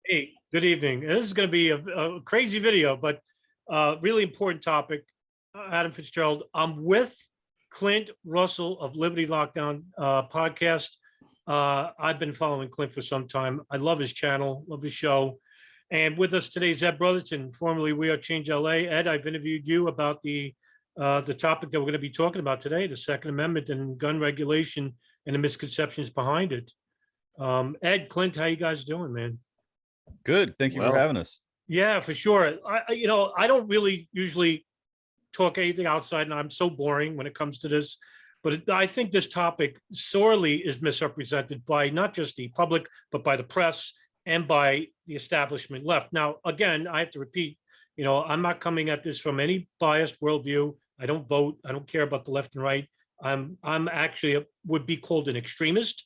Hey, good evening. This is going to be a crazy video, but really important topic. Adam Fitzgerald. I'm with Clint Russell of Liberty Lockdown podcast. I've been following Clint for some time. I love his channel, love his show. And with us today is Ed Brotherton, formerly We Are Change LA. Ed, I've interviewed you about the topic that we're going to be talking about today, the Second Amendment and gun regulation and the misconceptions behind it. Ed, Clint, how you guys doing, man? Good. Thank you for Well, having us. Yeah, for sure. I don't really usually talk anything outside, and I'm so boring when it comes to this. But I think this topic sorely is misrepresented by not just the public, but by the press and by the establishment left. Now, again, I have to repeat, I'm not coming at this from any biased worldview. I don't vote. I don't care about the left and right. I'm actually would be called an extremist.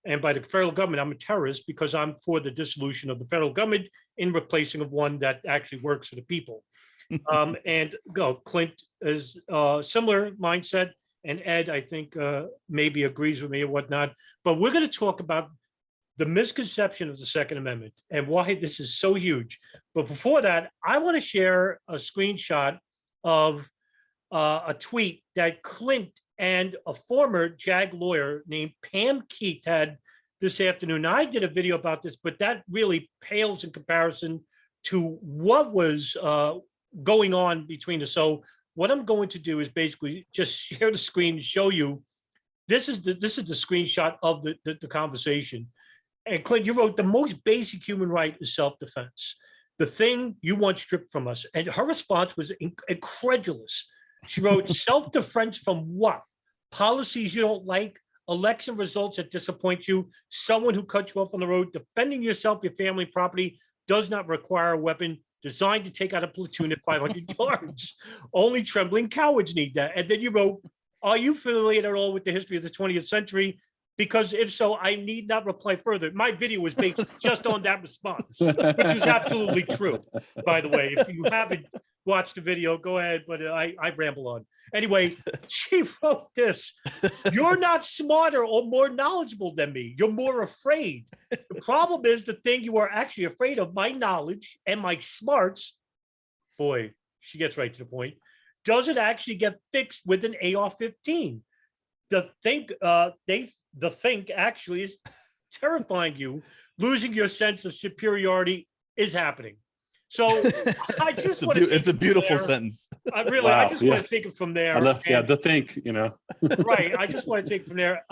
And by the federal government, I'm a terrorist because I'm for the dissolution of the federal government in replacing of one that actually works for the people. And Clint is similar mindset, and Ed, I think, maybe agrees with me and whatnot. But we're going to talk about the misconception of the Second Amendment and why this is so huge. But before that, I want to share a screenshot of a tweet that Clint and a former JAG lawyer named Pam Keith had this afternoon. Now, I did a video about this, but that really pales in comparison to what was going on between us. So what I'm going to do is basically just share the screen to show you. This is the screenshot of the conversation. And Clint, you wrote, the most basic human right is self-defense, the thing you want stripped from us. And her response was incredulous. She wrote, self-defense from what? Policies you don't like, election results that disappoint you, someone who cut you off on the road. Defending yourself, your family, property does not require a weapon designed to take out a platoon at 500 yards. Only trembling cowards need that. And then you wrote, are you familiar at all with the history of the 20th century? Because if so, I need not reply further. My video was based just on that response, which was absolutely true, by the way. If you haven't watched the video, go ahead, but I ramble on. Anyway, she wrote this: you're not smarter or more knowledgeable than me. You're more afraid. The problem is the thing you are actually afraid of, my knowledge and my smarts, boy, she gets right to the point, doesn't actually get fixed with an AR-15. The think actually is terrifying you. Losing your sense of superiority is happening. So I just want to. It's a beautiful sentence. I just want to take it from there. the think, Right. I just want to take it from there.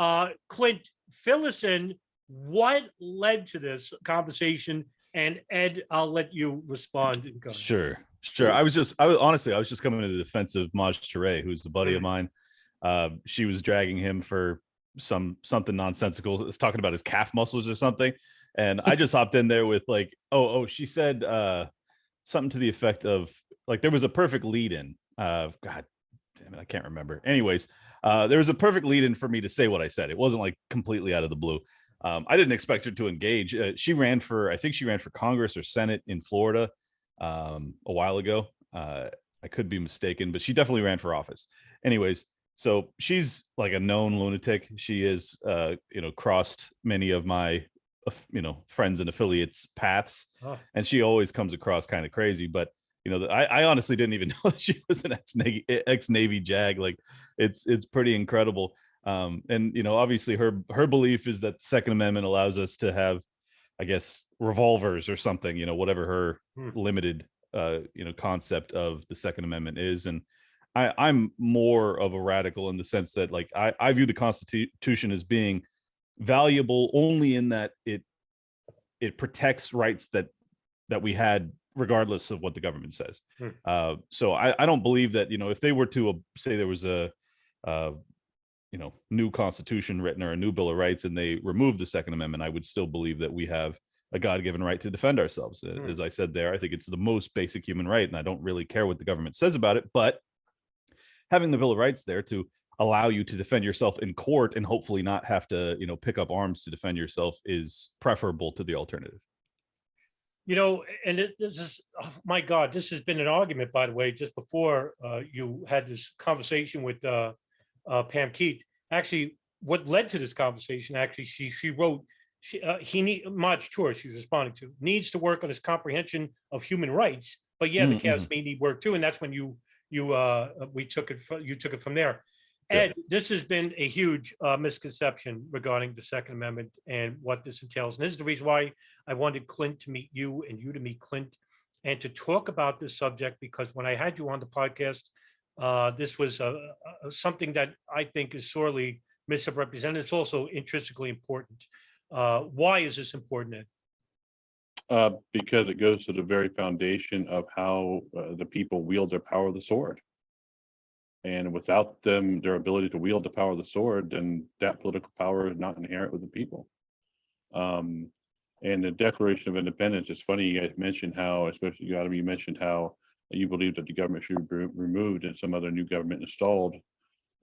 Clint, fill us in. What led to this conversation? And Ed, I'll let you respond. And go. Sure. I was just coming to the defense of Maj Touré, who's a buddy of mine. She was dragging him for something nonsensical. It's talking about his calf muscles or something. And I just hopped in there with like, she said something to the effect of like, there was a perfect lead in. God damn it, I can't remember. Anyways, there was a perfect lead in for me to say what I said. It wasn't like completely out of the blue. I didn't expect her to engage. I think she ran for Congress or Senate in Florida a while ago. I could be mistaken, but she definitely ran for office. Anyways, so she's like a known lunatic. She is, crossed many of my, friends and affiliates' paths, and she always comes across kind of crazy. But I honestly didn't even know that she was an ex-Navy JAG. Like, it's pretty incredible. And obviously her belief is that the Second Amendment allows us to have, I guess, revolvers or something. Whatever her limited, concept of the Second Amendment is. And I'm more of a radical in the sense that, like, I view the Constitution as being valuable only in that it protects rights that we had regardless of what the government says. So I don't believe that, if they were to say there was a new Constitution written or a new Bill of Rights and they removed the Second Amendment, I would still believe that we have a God-given right to defend ourselves. As I said there, I think it's the most basic human right, and I don't really care what the government says about it, but having the Bill of Rights there to allow you to defend yourself in court and hopefully not have to, pick up arms to defend yourself is preferable to the alternative. And this is, oh my God, this has been an argument, by the way, just before you had this conversation with Pam Keith. Actually, what led to this conversation, actually, she wrote, Marge Tour, she's responding to, needs to work on his comprehension of human rights. But yeah, the chaos may need work too, and that's when you took it from there. Ed, this has been a huge misconception regarding the Second Amendment and what this entails. And this is the reason why I wanted Clint to meet you and you to meet Clint and to talk about this subject, because when I had you on the podcast, this was something that I think is sorely misrepresented. It's also intrinsically important. Why is this important, Ed? Because it goes to the very foundation of how the people wield their power of the sword. And without them, their ability to wield the power of the sword, then that political power is not inherent with the people. And the Declaration of Independence, it's funny you guys mentioned how, especially you mentioned how you believe that the government should be removed and some other new government installed.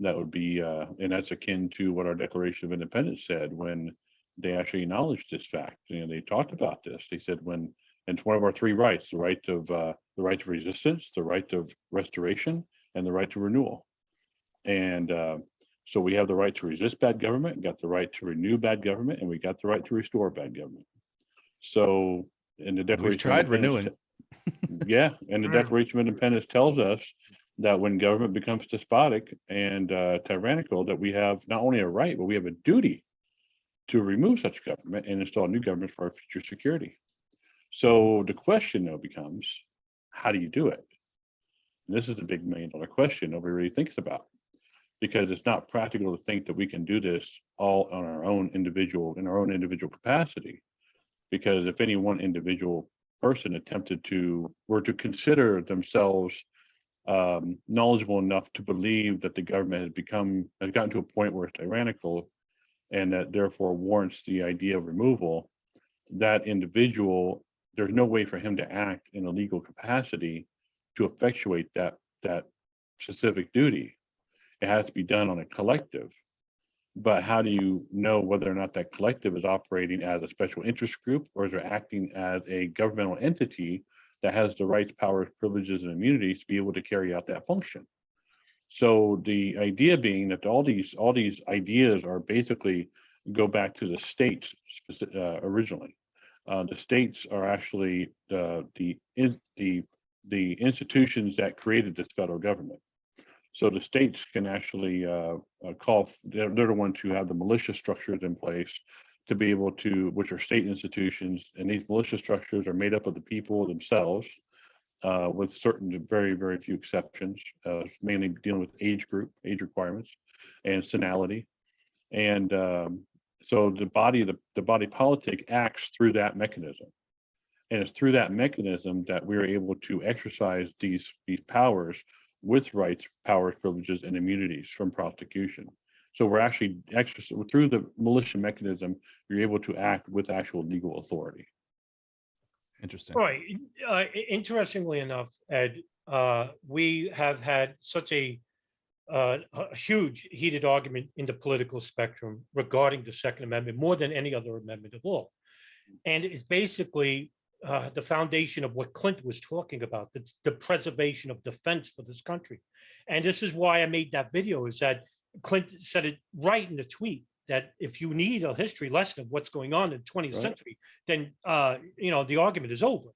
That would be, and that's akin to what our Declaration of Independence said when they actually acknowledged this fact. They talked about this. They said and it's one of our three rights: the right of resistance, the right of restoration, and the right to renewal. And so we have the right to resist bad government, got the right to renew bad government, and we got the right to restore bad government. So in the Declaration, we've tried renewing. Yeah, and the Declaration of Independence tells us that when government becomes despotic and tyrannical, that we have not only a right, but we have a duty to remove such government and install new governments for our future security. So the question though becomes, how do you do it? And this is a big $1 million question nobody really thinks about, because it's not practical to think that we can do this all on our own individual capacity. Because if any one individual person were to consider themselves knowledgeable enough to believe that the government has gotten to a point where it's tyrannical and that therefore warrants the idea of removal, that individual, there's no way for him to act in a legal capacity to effectuate that specific duty. It has to be done on a collective. But how do you know whether or not that collective is operating as a special interest group, or is it acting as a governmental entity that has the rights, powers, privileges, and immunities to be able to carry out that function? So the idea being that all these ideas are basically go back to the states originally. The states are actually the institutions that created this federal government. So the states can actually they're the ones who have the militia structures in place to be able to, which are state institutions, and these militia structures are made up of the people themselves, with certain very, very few exceptions, mainly dealing with age requirements, and senility. And so the body politic acts through that mechanism. And it's through that mechanism that we're able to exercise these powers with rights, powers, privileges, and immunities from prosecution. So we're actually through the militia mechanism, you're able to act with actual legal authority. Interesting. Right. Interestingly enough, Ed, we have had such a huge heated argument in the political spectrum regarding the Second Amendment, more than any other amendment of all. And it's basically the foundation of what Clint was talking about, the preservation of defense for this country. And this is why I made that video, is that Clint said it right in the tweet, that if you need a history lesson of what's going on in the 20th century, then the argument is over,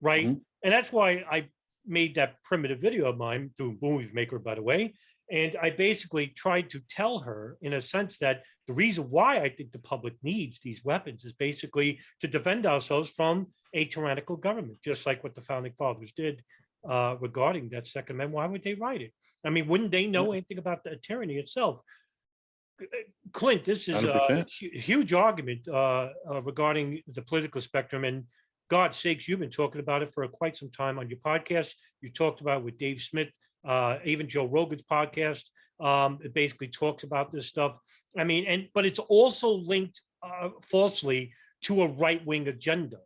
right? Mm-hmm. And that's why I made that primitive video of mine through Movie Maker, by the way. And I basically tried to tell her, in a sense, that the reason why I think the public needs these weapons is basically to defend ourselves from a tyrannical government, just like what the founding fathers did regarding that Second Amendment. Why would they write it? I mean, wouldn't they know anything about the tyranny itself? Clint, this is 100%. a huge argument regarding the political spectrum. And God's sakes, you've been talking about it for quite some time on your podcast. You talked about it with Dave Smith, even Joe Rogan's podcast. It basically talks about this stuff. I mean, but it's also linked falsely to a right-wing agenda.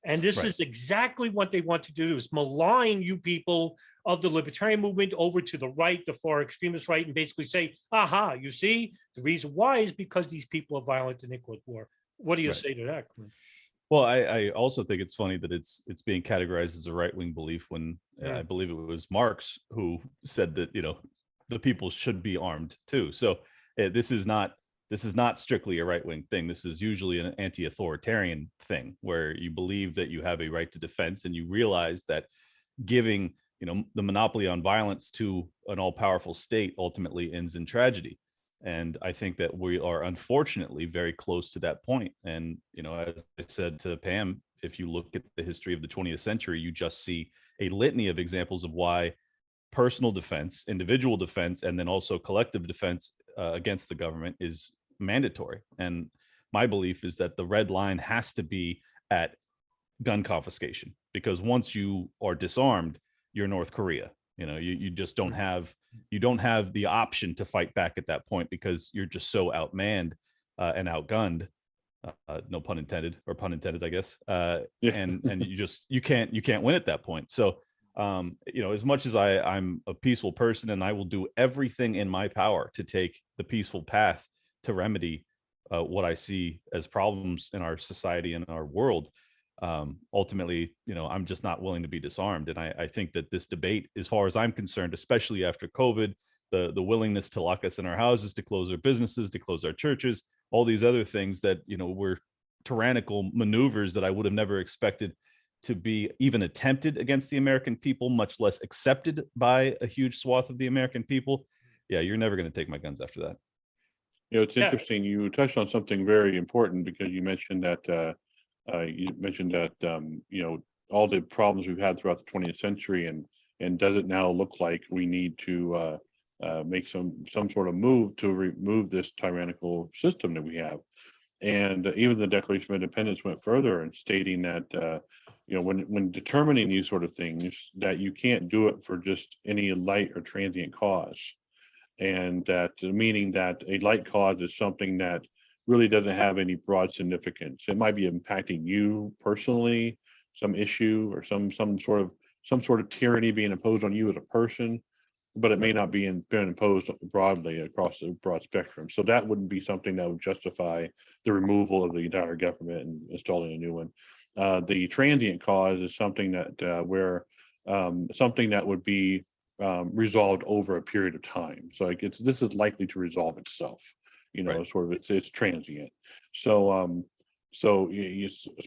And this is exactly what they want to do, is malign you people of the libertarian movement over to the right, the far extremist right, and basically say, aha, you see, the reason why is because these people are violent and equal war. What do you say to that, Clint? Well, I also think it's funny that it's being categorized as a right-wing belief when I believe it was Marx who said that, the people should be armed too. So this is not this is not strictly a right-wing thing. This is usually an anti-authoritarian thing where you believe that you have a right to defense, and you realize that giving, the monopoly on violence to an all-powerful state ultimately ends in tragedy. And I think that we are unfortunately very close to that point. And, as I said to Pam, if you look at the history of the 20th century, you just see a litany of examples of why personal defense, individual defense, and then also collective defense against the government is mandatory. And my belief is that the red line has to be at gun confiscation, because once you are disarmed, you're North Korea. You just don't have the option to fight back at that point, because you're just so outmanned and outgunned. No pun intended, or pun intended, I guess. Yeah. And you can't win at that point. So as much as I'm a peaceful person, and I will do everything in my power to take the peaceful path to remedy what I see as problems in our society and our world, ultimately, I'm just not willing to be disarmed. And I think that this debate, as far as I'm concerned, especially after COVID, the willingness to lock us in our houses, to close our businesses, to close our churches, all these other things that, were tyrannical maneuvers that I would have never expected to be even attempted against the American people, much less accepted by a huge swath of the American people. Yeah, you're never going to take my guns after that. It's interesting. You touched on something very important, because you mentioned that all the problems we've had throughout the 20th century, and does it now look like we need to make some sort of move to remove this tyrannical system that we have? And even the Declaration of Independence went further in stating that when determining these sort of things, that you can't do it for just any light or transient cause, and that meaning that a light cause is something that really doesn't have any broad significance. It might be impacting you personally, some issue, or some sort of tyranny being imposed on you as a person, but it may not be been imposed broadly across the broad spectrum. So that wouldn't be something that would justify the removal of the entire government and installing a new one. The transient cause is something that where something that would be resolved over a period of time. So this is likely to resolve itself. Right. Sort of it's transient. So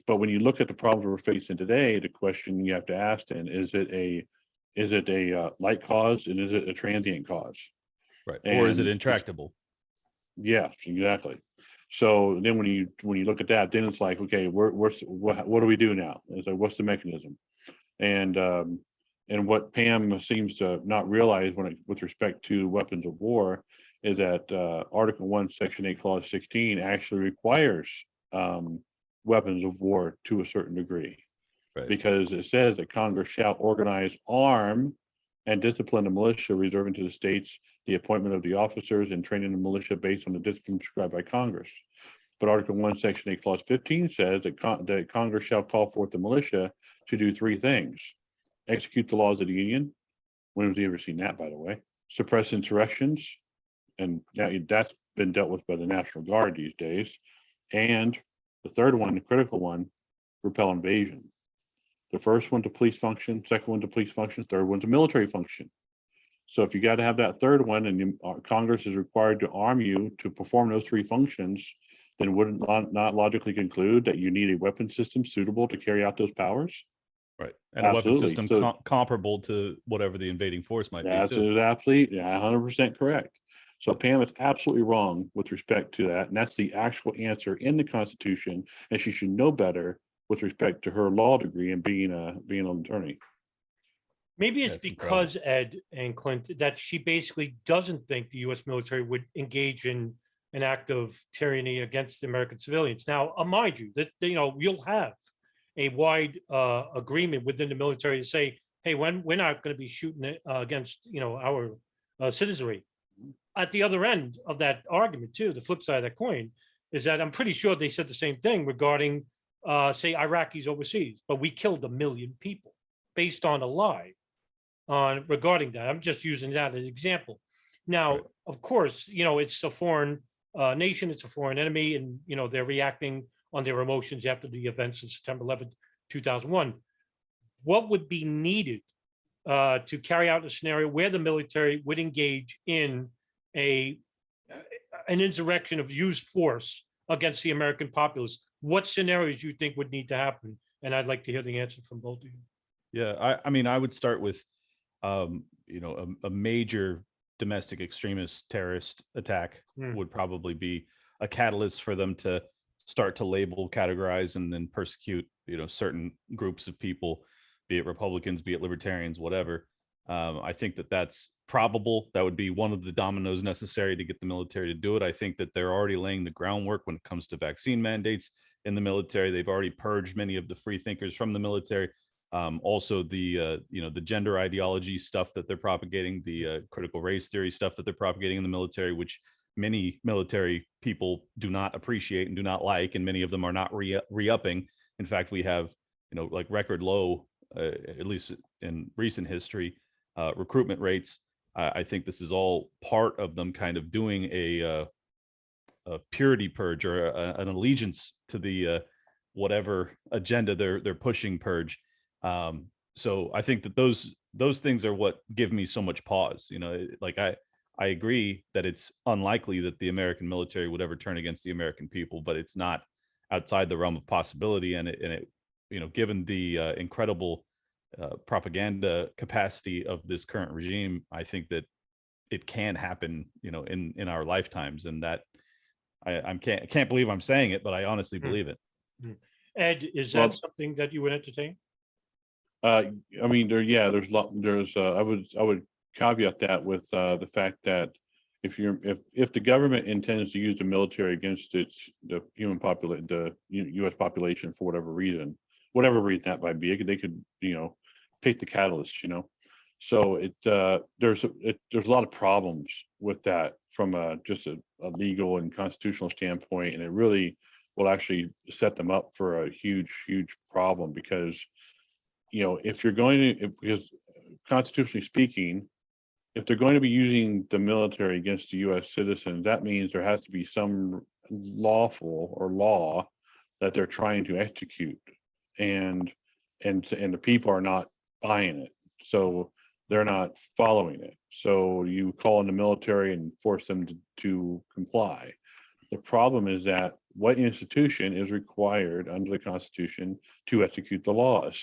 but when you look at the problems we're facing today, the question you have to ask then is it a light cause, and is it a transient cause? Right. Or is it And intractable? Yes, exactly. So then when you look at that, then it's like, okay, what do we do now? It's like, what's the mechanism? And what Pam seems to not realize with respect to weapons of war is that Article 1, Section 8, Clause 16 actually requires weapons of war to a certain degree. Right. Because it says that Congress shall organize, arm, and discipline the militia, reserving to the states the appointment of the officers and training the militia based on the discipline prescribed by Congress. But Article 1, Section 8, Clause 15 says that Congress shall call forth the militia to do three things: execute the laws of the Union. When have you ever seen that, by the way? Suppress insurrections, and that's been dealt with by the National Guard these days. And the third one, the critical one, repel invasion. The first one's a police function, second one's a police function, third one's a military function. So if you got to have that third one, and Congress is required to arm you to perform those three functions, then wouldn't not logically conclude that you need a weapon system suitable to carry out those powers? Right. And Absolutely. a weapon system comparable to whatever the invading force might be. That's too. absolutely, 100% correct. So Pam is absolutely wrong with respect to that. And that's the actual answer in the Constitution. And she should know better with respect to her law degree and being an attorney. Maybe it's That's because, Ed and Clint, that she basically doesn't think the U.S. military would engage in an act of tyranny against the American civilians. Now, mind you, that you'll have a wide agreement within the military to say, hey, when we're not going to be shooting against our citizenry. At the other end of that argument, too, the flip side of that coin is that I'm pretty sure they said the same thing regarding, say, Iraqis overseas, but we killed 1 million people based on a lie regarding that. I'm just using that as an example. Now, Right. Of course, it's a foreign nation, it's a foreign enemy, and they're reacting on their emotions after the events of September 11th, 2001. What would be needed to carry out a scenario where the military would engage in an insurrection of used force against the American populace, what scenarios you think would need to happen? And I'd like to hear the answer from both of you. Yeah, I mean, I would start with, a major domestic extremist terrorist attack Hmm. would probably be a catalyst for them to start to label, categorize, and then persecute, certain groups of people, be it Republicans, be it libertarians, whatever. I think that that's probable. That would be one of the dominoes necessary to get the military to do it. I think that they're already laying the groundwork when it comes to vaccine mandates in the military. They've already purged many of the free thinkers from the military. Also, the gender ideology stuff that they're propagating, the critical race theory stuff that they're propagating in the military, which many military people do not appreciate and do not like, and many of them are not re-upping. In fact, we have, like record low, at least in recent history, recruitment rates. I think this is all part of them kind of doing a purity purge, or an allegiance to the whatever agenda they're pushing purge. So I think that those things are what give me so much pause. Like I agree that it's unlikely that the American military would ever turn against the American people, but it's not outside the realm of possibility. And it given the incredible propaganda capacity of this current regime, I think that it can happen, in our lifetimes, and that I can't believe I'm saying it, but I honestly Hmm. believe it. Ed, is Well- that something that you would entertain? I mean, I would caveat that with the fact that if the government intends to use the military against the human population, the U.S. population, for whatever reason that might be, they could take the catalyst. So there's a lot of problems with that from just a legal and constitutional standpoint, and it really will actually set them up for a huge problem, because if you're going to, because constitutionally speaking, if they're going to be using the military against the U.S. citizens, that means there has to be some lawful or law that they're trying to execute, and the people are not buying it, so they're not following it. So you call in the military and force them to comply. The problem is that what institution is required under the Constitution to execute the laws?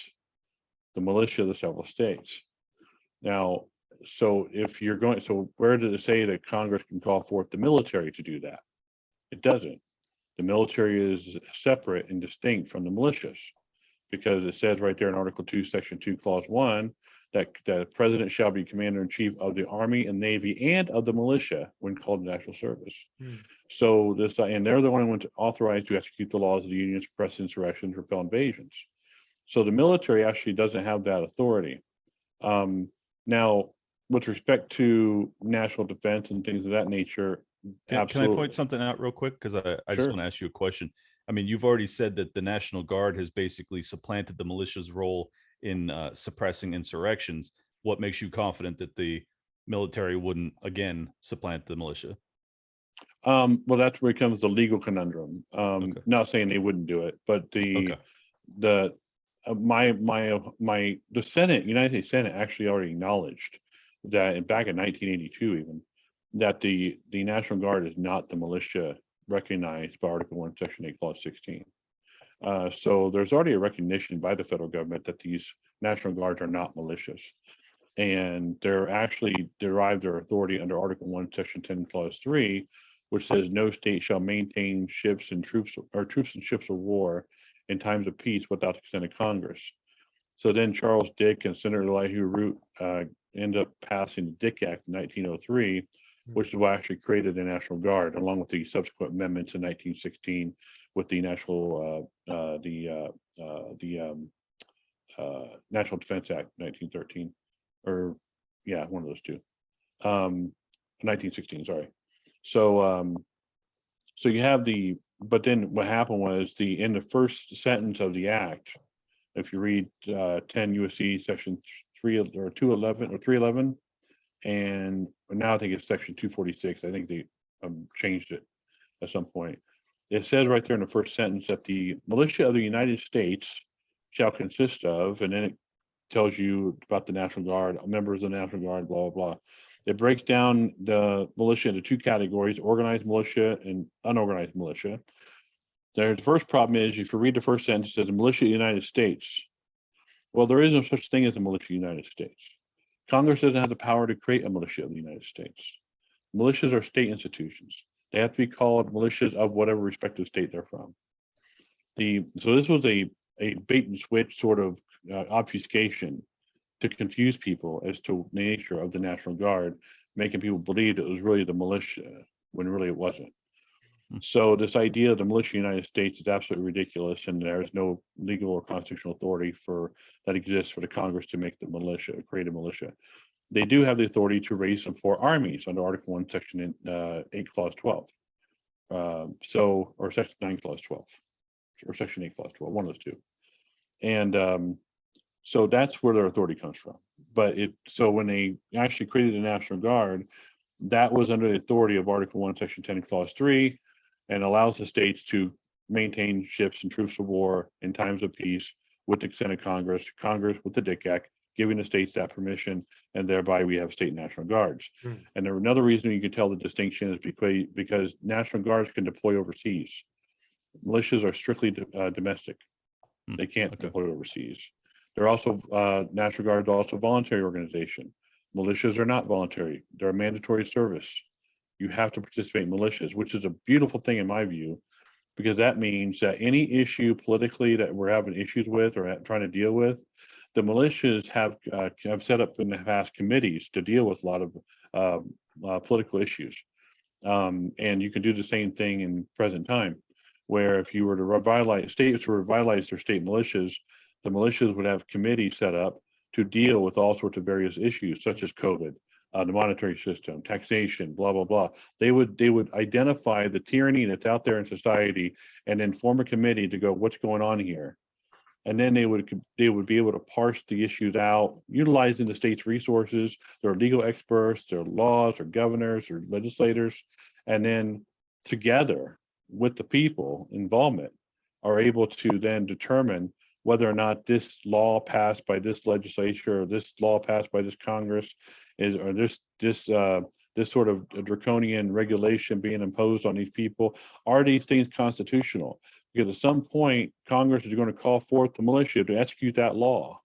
The militia of the several states. Now, so where does it say that Congress can call forth the military to do that? It doesn't. The military is separate and distinct from the militias, because it says right there in Article 2, Section 2, Clause 1, that the president shall be commander in chief of the Army and Navy and of the militia when called to national service. Hmm. So and they're the only ones authorized to execute the laws of the Union, suppress insurrections, repel invasions. So the military actually doesn't have that authority. Now, with respect to national defense and things of that nature, Can I absolutely. point something out real quick? Because I just Sure. want to ask you a question. I mean, you've already said that the National Guard has basically supplanted the militia's role in suppressing insurrections. What makes you confident that the military wouldn't again supplant the militia? Well, that's where it comes the legal conundrum. Okay. Not saying they wouldn't do it, but Okay. the the Senate, United States Senate, actually already acknowledged that back in 1982, even, that the National Guard is not the militia recognized by Article 1, Section 8, Clause 16. So there's already a recognition by the federal government that these National Guards are not militias, and they're actually derive their authority under Article 1, Section 10, Clause 3, which says no state shall maintain ships and troops and ships of war in times of peace without the consent of Congress. So then Charles Dick and Senator Elihu Root ended up passing the Dick Act in 1903, which is what actually created the National Guard, along with the subsequent amendments in 1916 with the National National Defense Act 1913, or yeah, one of those two. 1916, sorry. So so you have but then what happened was in the first sentence of the act, if you read 10 USC section 3 or 211 or 311, and now I think it's section 246. I think they changed it at some point. It says right there in the first sentence that the militia of the United States shall consist of, and then it tells you about the National Guard, members of the National Guard, blah, blah, blah. It breaks down the militia into two categories: organized militia and unorganized militia. The first problem is, if you read the first sentence, it says militia of the United States. Well, there is no such thing as a militia of the United States. Congress doesn't have the power to create a militia of the United States. Militias are state institutions. They have to be called militias of whatever respective state they're from. So this was a bait and switch sort of obfuscation to confuse people as to the nature of the National Guard, making people believe it was really the militia when really it wasn't. So this idea of the militia of the United States is absolutely ridiculous, and there is no legal or constitutional authority that exists for the Congress to make the militia, create a militia. They do have the authority to raise and four armies under Article 1, Section 8, Clause 12. Or Section 9, Clause 12, or Section 8, Clause 12, one of those two. And so that's where their authority comes from. But so when they actually created the National Guard, that was under the authority of Article 1, Section 10, Clause 3, and allows the states to maintain ships and troops of war in times of peace with the consent of Congress with the DIC Act, giving the states that permission, and thereby we have state National Guards. And there, another reason you can tell the distinction is because National Guards can deploy overseas. Militias are strictly domestic. They can't deploy overseas. They're also, National Guard is also a voluntary organization. Militias are not voluntary. They're a mandatory service. You have to participate in militias, which is a beautiful thing in my view, because that means that any issue politically that we're having issues with or trying to deal with, the militias have set up in the past committees to deal with a lot of political issues. And you can do the same thing in present time, where if you were to revitalize states to revitalize their state militias, the militias would have committees set up to deal with all sorts of various issues, such as COVID, the monetary system, taxation, blah, blah, blah. They would identify the tyranny that's out there in society and then form a committee to go, what's going on here? And then they would be able to parse the issues out, utilizing the state's resources, their legal experts, their laws, their governors, their legislators, and then together with the people involvement are able to then determine whether or not this law passed by this legislature or this law passed by this Congress this sort of draconian regulation being imposed on these people, are these things constitutional? Because at some point, Congress is going to call forth the militia to execute that law.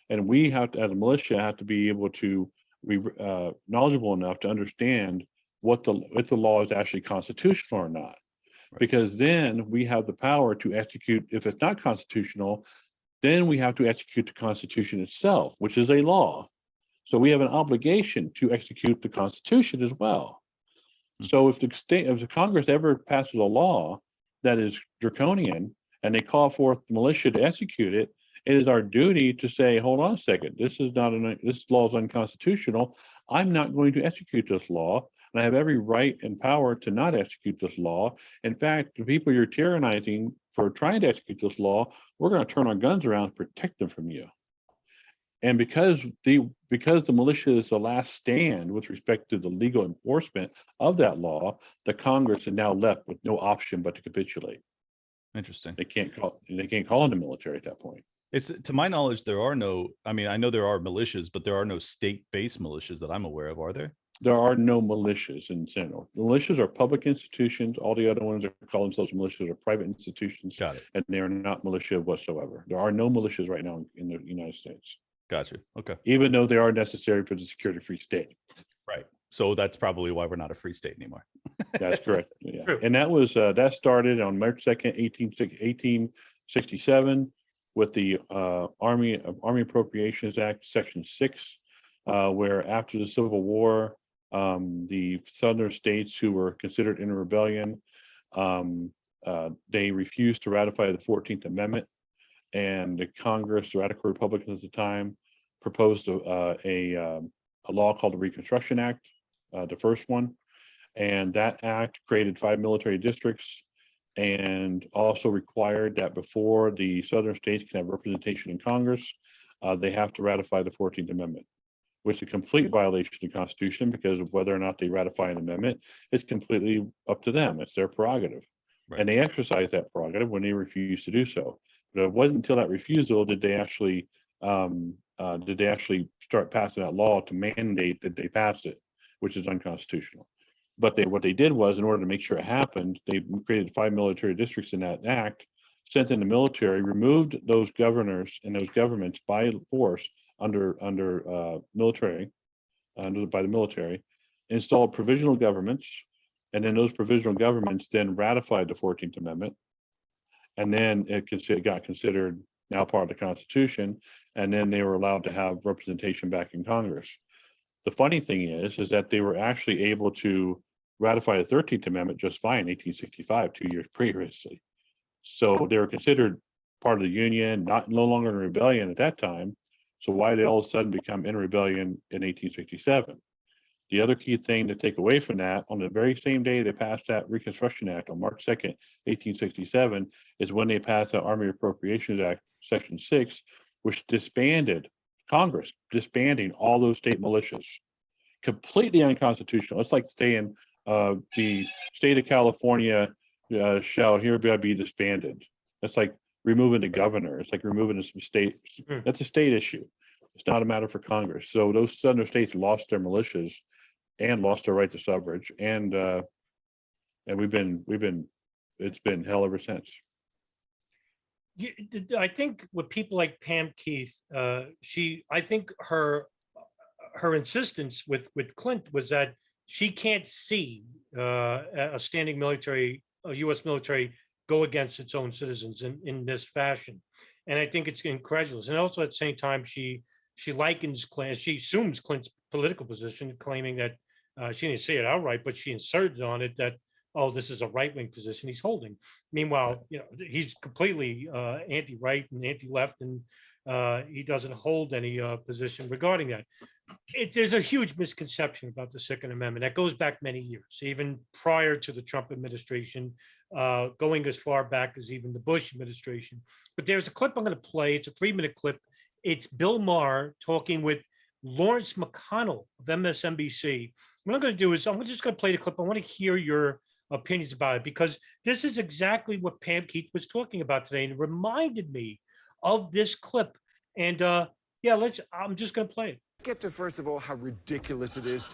And we have to, as a militia, have to be able to be knowledgeable enough to understand if the law is actually constitutional or not. Because then we have the power to execute. If it's not constitutional, then we have to execute the Constitution itself, which is a law. So we have an obligation to execute the Constitution as well. So if the Congress ever passes a law that is draconian and they call forth the militia to execute it, it is our duty to say, hold on a second, this law is unconstitutional. I'm not going to execute this law. And I have every right and power to not execute this law. In fact, the people you're tyrannizing for trying to execute this law, we're going to turn our guns around and protect them from you. And because the militia is the last stand with respect to the legal enforcement of that law, the Congress is now left with no option but to capitulate. Interesting. They can't call in the military at that point. It's, to my knowledge, there are no, I mean, I know there are militias, but there are no state-based militias that I'm aware of, are there? There are no militias in general. Militias are public institutions. All the other ones that call themselves militias are private institutions. Got it. And they are not militia whatsoever. There are no militias right now in the United States. Gotcha. Okay. Even though they are necessary for the security of free state. Right. So that's probably why we're not a free state anymore. That's correct. Yeah. True. And that was that started on March 2nd, 1867 with the Army Appropriations Act, Section 6, where after the Civil War, the southern states who were considered in a rebellion, they refused to ratify the 14th Amendment, and the Congress, the Radical Republicans at the time, proposed a law called the Reconstruction Act, the first one, and that act created 5 military districts and also required that before the southern states can have representation in Congress, they have to ratify the 14th Amendment, which is a complete violation of the Constitution, because of whether or not they ratify an amendment, it's completely up to them. It's their prerogative. Right. And they exercise that prerogative when they refuse to do so. But it wasn't until that refusal did they actually start passing that law to mandate that they pass it. which is unconstitutional. But what they did was, in order to make sure it happened, they created 5 military districts in that act, sent in the military, removed those governors and those governments by force by the military, installed provisional governments, and then those provisional governments then ratified the 14th Amendment, and then it got considered now part of the Constitution, and then they were allowed to have representation back in Congress. The funny thing is that they were actually able to ratify the 13th Amendment just fine in 1865, 2 years previously. So they were considered part of the Union, no longer in rebellion at that time. So why did they all of a sudden become in rebellion in 1867? The other key thing to take away from that, on the very same day they passed that Reconstruction Act on March 2nd, 1867, is when they passed the Army Appropriations Act, Section 6, which disbanded Congress, disbanding all those state militias. Completely unconstitutional. It's like saying the state of California shall hereby be disbanded. That's like removing the governor. It's like removing some state. That's a state issue. It's not a matter for Congress. So those southern states lost their militias and lost their right to suffrage, and it's been hell ever since. I think with people like Pam Keith, I think her insistence with Clint was that she can't see a standing military, a U.S. military, go against its own citizens in this fashion, and I think it's incredulous. And also at the same time, she likens Clint, she assumes Clint's political position, claiming that she didn't say it outright, but she inserted on it that, oh, this is a right-wing position he's holding. Meanwhile, he's completely anti-right and anti-left, and he doesn't hold any position regarding that. There's a huge misconception about the Second Amendment that goes back many years, even prior to the Trump administration, going as far back as even the Bush administration. But there's a clip I'm going to play. It's a 3-minute clip. It's Bill Maher talking with Lawrence McConnell of MSNBC. What I'm going to do is I'm just going to play the clip. I want to hear your opinions about it, because this is exactly what Pam Keith was talking about today, and it reminded me of this clip. And I'm just going to play it. Get to, first of all, how ridiculous it is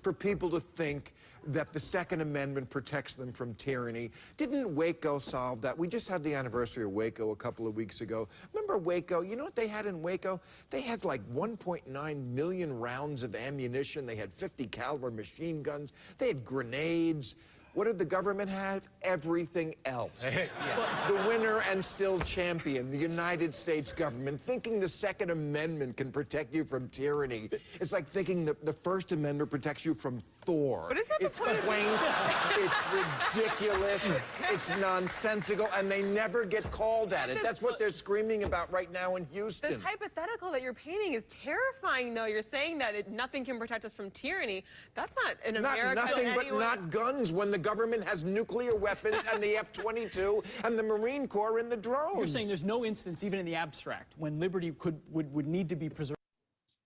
for people to think that the Second Amendment protects them from tyranny. Didn't Waco solve that? We just had the anniversary of Waco a couple of weeks ago. Remember Waco? You know what they had in Waco? They had like 1.9 million rounds of ammunition. They had 50 caliber machine guns. They had grenades. What did the government have? Everything else. The winner and still champion, the United States government, thinking the Second Amendment can protect you from tyranny. It's like thinking the First Amendment protects you from Thor. But isn't that it's quaint, it's ridiculous, it's nonsensical, and they never get called at it. That's what they're screaming about right now in Houston. This hypothetical that you're painting is terrifying, though. You're saying that nothing can protect us from tyranny. That's not in America. Nothing but not guns, when the government has nuclear weapons and the F-22 and the Marine Corps in the drones. You're saying there's no instance, even in the abstract, when liberty would need to be preserved.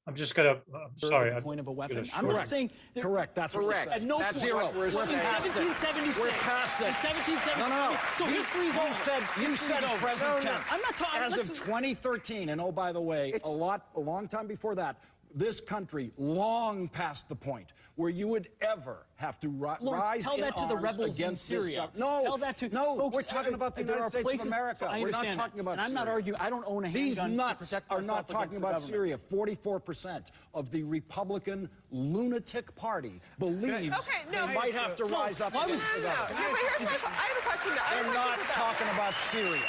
I'm just gonna. sorry. At the point of a weapon. I'm not saying. Correct. That's correct. What at no That's point. what we're saying. 1776. We're past it. In 1776. No. So history's over. You said present tense. I'm not talking. As of 2013, and oh, by the way, a long time before that, this country long past the point where you would ever have to rise tell in that to the arms rebels in against Syria. No, tell that to folks, we're talking about the United States of America. I We're not understand talking about and I'm not Syria. arguing. I don't own a handgun. These to nuts protect are myself not talking against the about government. Syria. 44% of the Republican lunatic party believes they might have to rise up against the government. I have a question. They're not talking about Syria.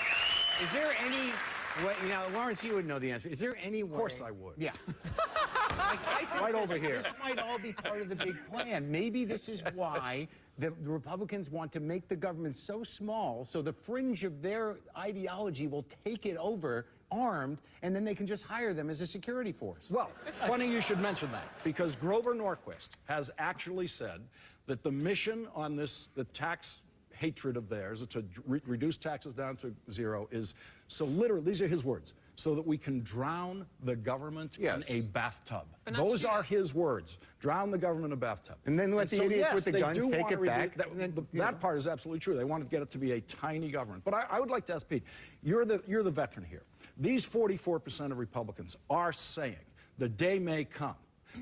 Is there any way, Lawrence, you would know the answer. Is there any way? Of course I would. Yeah. I think Right over here. This might all be part of the big plan. Maybe this is why the Republicans want to make the government so small so the fringe of their ideology will take it over armed, and then they can just hire them as a security force. Well, funny you should mention that, because Grover Norquist has actually said that the mission on this, the tax hatred of theirs, to reduce taxes down to zero, is so literally, these are his words, so that we can drown the government in a bathtub. Those are his words. Drown the government in a bathtub. And then let the idiots with the guns take it back. That part is absolutely true. They want to get it to be a tiny government. But I would like to ask Pete, you're the veteran here. These 44% of Republicans are saying the day may come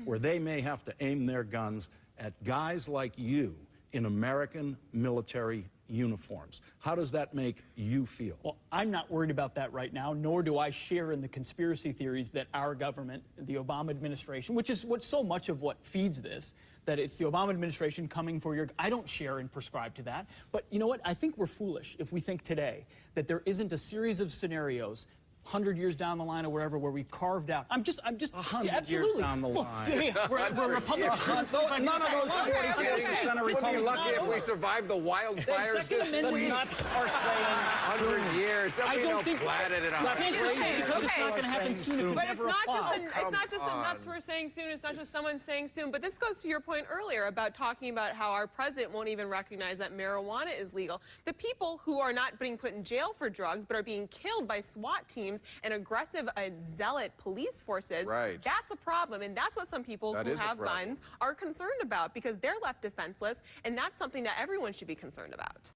where they may have to aim their guns at guys like you in American military uniforms. How does that make you feel? Well, I'm not worried about that right now, nor do I share in the conspiracy theories that our government, the Obama administration, which is what so much of what feeds this, that it's the Obama administration coming for your... I don't share and prescribe to that. But you know what? I think we're foolish if we think today that there isn't a series of scenarios 100 years down the line or wherever, where we carved out. I'm just 100 years absolutely down the Look, line. we're Republicans. None of those 40% We'd be Republicans. lucky if we survived the wildfires this The week. nuts are saying 100 years. There'll I be don't no think- planet in I can't just say because it's Okay. not going to happen soon. It could But it's never not just apply. the, it's not just the Come nuts on. we're saying soon. It's not just someone saying soon. But this goes to your point earlier about talking about how our president won't even recognize that marijuana is legal. The people who are not being put in jail for drugs but are being killed by SWAT teams and aggressive zealot police forces. Right. That's a problem, and that's what some people That who is a have problem. guns are concerned about, because they're left defenseless, and that's something that everyone should be concerned about.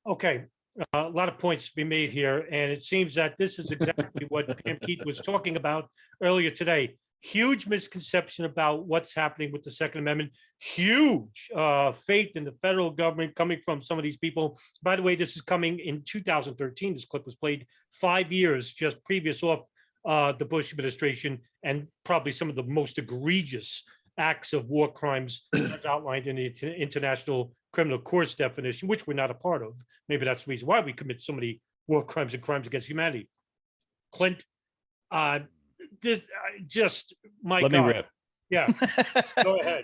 Okay, a lot of points to be made here, and it seems that this is exactly what Pam Keith was talking about earlier today. Huge misconception about what's happening with the Second Amendment. Huge faith in the federal government coming from some of these people. By the way, this is coming in 2013. This clip was played 5 years just previous off the Bush administration, and probably some of the most egregious acts of war crimes as outlined in the International Criminal Court's definition, which we're not a part of. Maybe that's the reason why we commit so many war crimes and crimes against humanity. Clint, this just my Let God. me rip. Yeah, go ahead.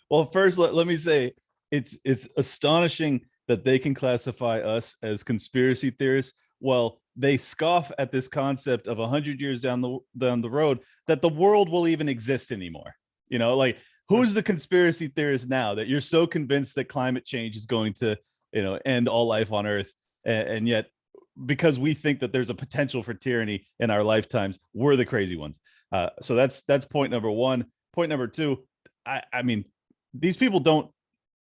Well, first, let me say it's astonishing that they can classify us as conspiracy theorists. Well, they scoff at this concept of 100 years down the road that the world will even exist anymore. You know, like, who's the conspiracy theorist now that you're so convinced that climate change is going to, end all life on Earth, and yet, because we think that there's a potential for tyranny in our lifetimes, we're the crazy ones. So that's point number one. Point number two, I mean, these people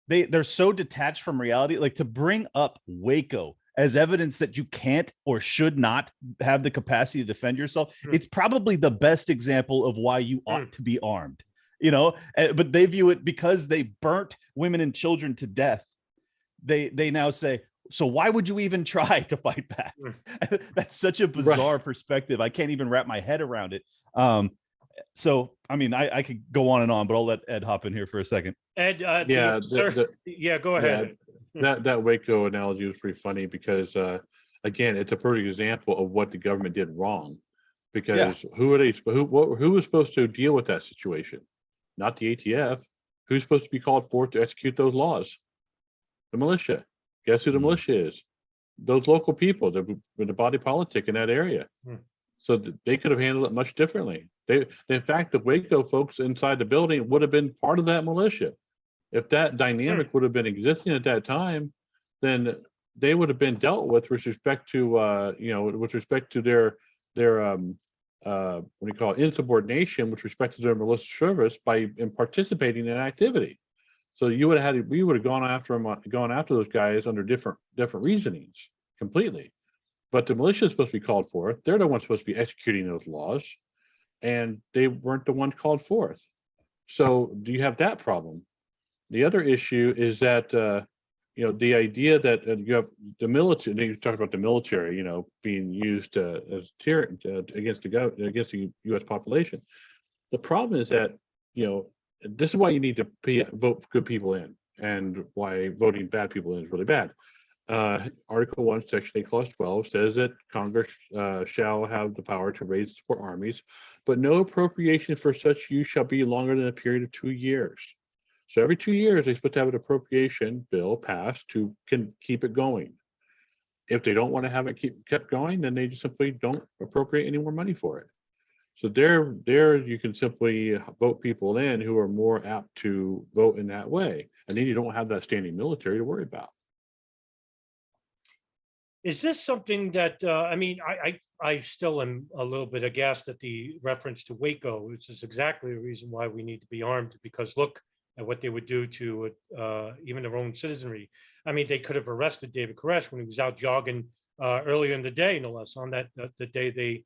they're so detached from reality. Like, to bring up Waco as evidence that you can't or should not have the capacity to defend yourself, it's probably the best example of why you ought to be armed. But they view it because they burnt women and children to death. They now say, so why would you even try to fight back? That's such a bizarre perspective. I can't even wrap my head around it. So, I mean, I could go on and on, but I'll let Ed hop in here for a second. Ed, Yeah, go ahead. That Waco analogy was pretty funny because, again, it's a perfect example of what the government did wrong. Because who was supposed to deal with that situation? Not the ATF. Who's supposed to be called forth to execute those laws? The militia. Guess who the militia is? Those local people, the body politic in that area. So they could have handled it much differently. In fact, the Waco folks inside the building would have been part of that militia. If that dynamic would have been existing at that time, then they would have been dealt with respect to their what do you call it, insubordination with respect to their militia service by participating in activity. So we would have gone after those guys under different reasonings completely. But the militia is supposed to be called forth. They're the ones supposed to be executing those laws, and they weren't the ones called forth. So do you have that problem? The other issue is that the idea that you have the military. You talk about the military, being used as tyranny against the U.S. population. The problem is that this is why you need to vote good people in, and why voting bad people in is really bad. Article 1, Section 8, Clause 12 says that Congress shall have the power to raise and support armies, but no appropriation for such use shall be longer than a period of 2 years. So every 2 years, they're supposed to have an appropriation bill passed to keep it going. If they don't want to have it kept going, then they just simply don't appropriate any more money for it. So there you can simply vote people in who are more apt to vote in that way, and then you don't have that standing military to worry about. Is this something that, I still am a little bit aghast at the reference to Waco, which is exactly the reason why we need to be armed, because look at what they would do to even their own citizenry. I mean, they could have arrested David Koresh when he was out jogging earlier in the day, no less, on the day they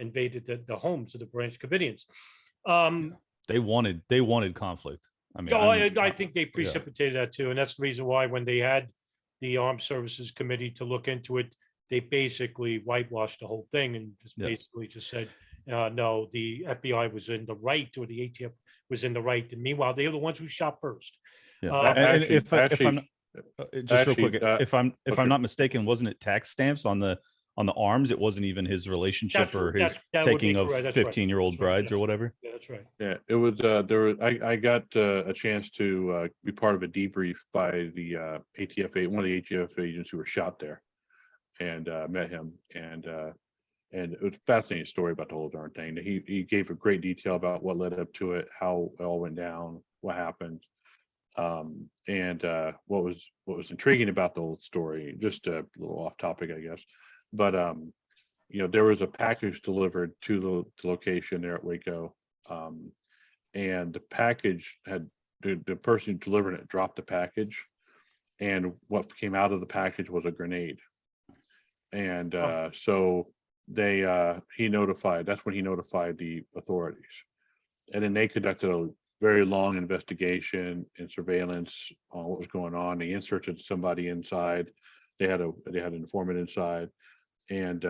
invaded the homes of the Branch Covidians. They wanted conflict. I mean, No, I'm- I think they precipitated that too, and that's the reason why when they had the Armed Services Committee to look into it, they basically whitewashed the whole thing and just Yeah. basically just said, no, the FBI was in the right or the ATF was in the right. And meanwhile, they were the ones who shot first. yeah. Uh, And Actually, if I'm actually, just real actually, quick, if okay. I'm not mistaken, wasn't it tax stamps on the arms? It wasn't even his relationship or his that would be taking of correct. That's right. 15-year-old That's right. brides or Yes. whatever. Yeah, that's right. Yeah, it was, there was, I got a chance to be part of a debrief by the ATF, one of the ATF agents who were shot there, and met him, and it was a fascinating story about the whole darn thing. He gave a great detail about what led up to it, how it all went down, what happened, and what was intriguing about the whole story. Just a little off topic, I guess, but there was a package delivered to the location there at Waco, and the package had the person who delivered it dropped the package, and what came out of the package was a grenade, and so he notified. That's when he notified the authorities, and then they conducted a very long investigation and surveillance on what was going on. They inserted somebody inside. They had an informant inside, and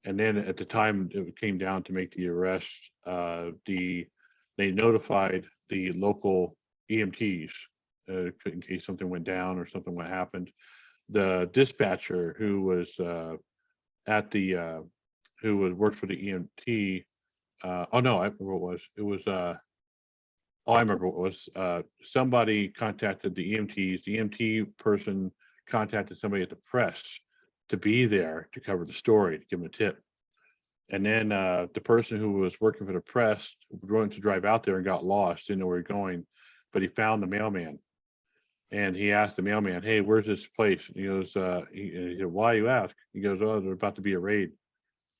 then at the time it came down to make the arrest, they notified the local EMTs in case something went down or something what happened. The dispatcher who was worked for the EMT. Oh no, I remember what it was. It was I remember what it was. Somebody contacted the EMTs. The EMT person contacted somebody at the press to be there to cover the story, to give them a tip. And then the person who was working for the press wanted to drive out there and got lost, didn't know where he was going, but he found the mailman. And he asked the mailman, "Hey, where's this place?" And he goes, he said, "Why you ask?" He goes, "Oh, there's about to be a raid."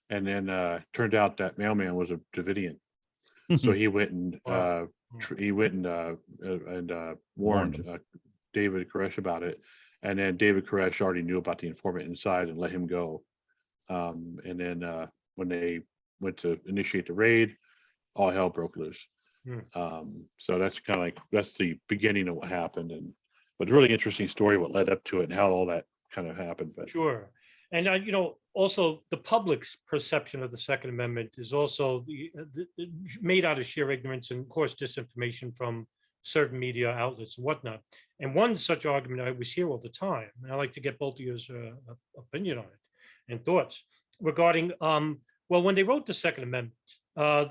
And then turned out that mailman was a Davidian. So he went and Wow. warned David Koresh about it. And then David Koresh already knew about the informant inside and let him go. And then when they went to initiate the raid, all hell broke loose. So that's kind of like, that's the beginning of what happened. But really interesting story, what led up to it and how all that kind of happened. But Sure. And, also the public's perception of the Second Amendment is also made out of sheer ignorance and, of course, disinformation from certain media outlets and whatnot. And one such argument I was hear all the time, and I like to get both of your opinion on it and thoughts regarding, well, when they wrote the Second Amendment,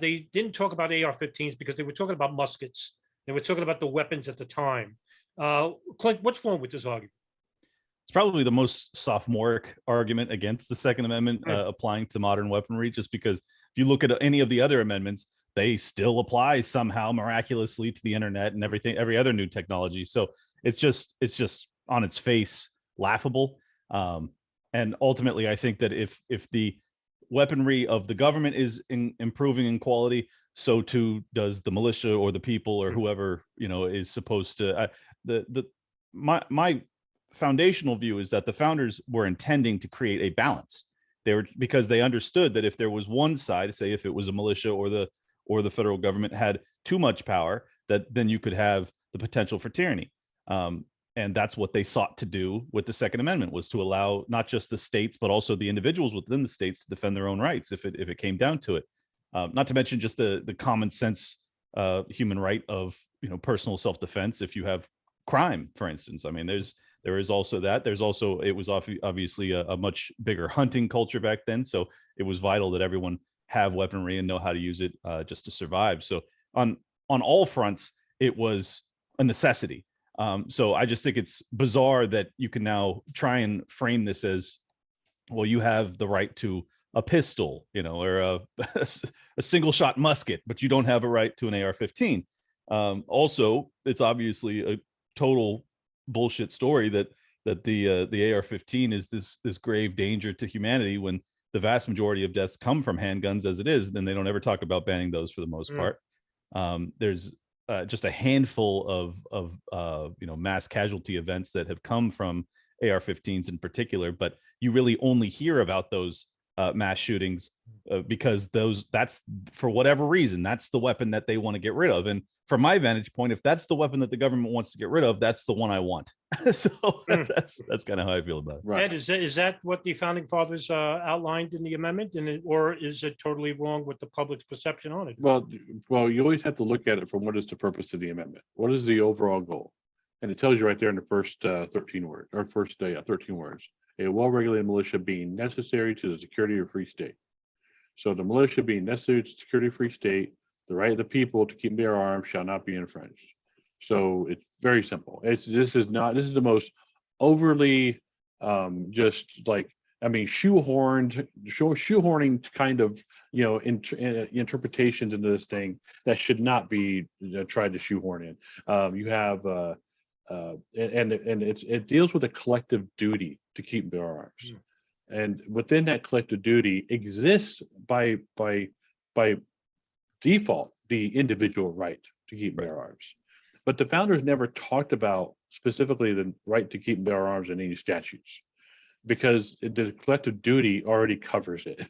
they didn't talk about AR-15s because they were talking about muskets. They were talking about the weapons at the time. Clint, what's wrong with this argument? It's probably the most sophomoric argument against the Second Amendment applying to modern weaponry, just because if you look at any of the other amendments, they still apply somehow miraculously to the internet and every other new technology. So it's just on its face laughable. And ultimately, I think that if the weaponry of the government is improving in quality, so too does the militia or the people or whoever is supposed to. My foundational view is that the founders were intending to create a balance. Because they understood that if there was one side, say if it was a militia or the federal government had too much power, that then you could have the potential for tyranny. And that's what they sought to do with the Second Amendment, was to allow not just the states, but also the individuals within the states to defend their own rights if it came down to it. Not to mention just the common sense human right of personal self-defense if you have crime, for instance. I mean, there is also that. There's also, it was obviously a much bigger hunting culture back then, so it was vital that everyone have weaponry and know how to use it just to survive. So on all fronts, it was a necessity. So I just think it's bizarre that you can now try and frame this as, well, you have the right to a pistol, or a single shot musket, but you don't have a right to an AR-15. Also, it's obviously a total bullshit story that the AR-15 is this grave danger to humanity when the vast majority of deaths come from handguns as it is. Then they don't ever talk about banning those for the most part. There's just a handful of mass casualty events that have come from AR-15s in particular, but you really only hear about those mass shootings, because that's for whatever reason, that's the weapon that they want to get rid of. And from my vantage point, if that's the weapon that the government wants to get rid of, that's the one I want. So that's kind of how I feel about it. Right. Ed, is that what the founding fathers outlined in the amendment, or is it totally wrong with the public's perception on it? Well, you always have to look at it from what is the purpose of the amendment? What is the overall goal? And it tells you right there in the first 13 words, or first 13 words. A well-regulated militia being necessary to the security of a free state. So the militia being necessary to the security of a free state, the right of the people to keep and bear arms shall not be infringed. So it's very simple. This is the most overly shoehorning kind of interpretations into this thing that should not be tried to shoehorn in. You have it deals with a collective duty to keep and bear arms, and within that collective duty exists by default the individual right to keep and bear arms. But the founders never talked about specifically the right to keep and bear arms in any statutes, because the collective duty already covers it.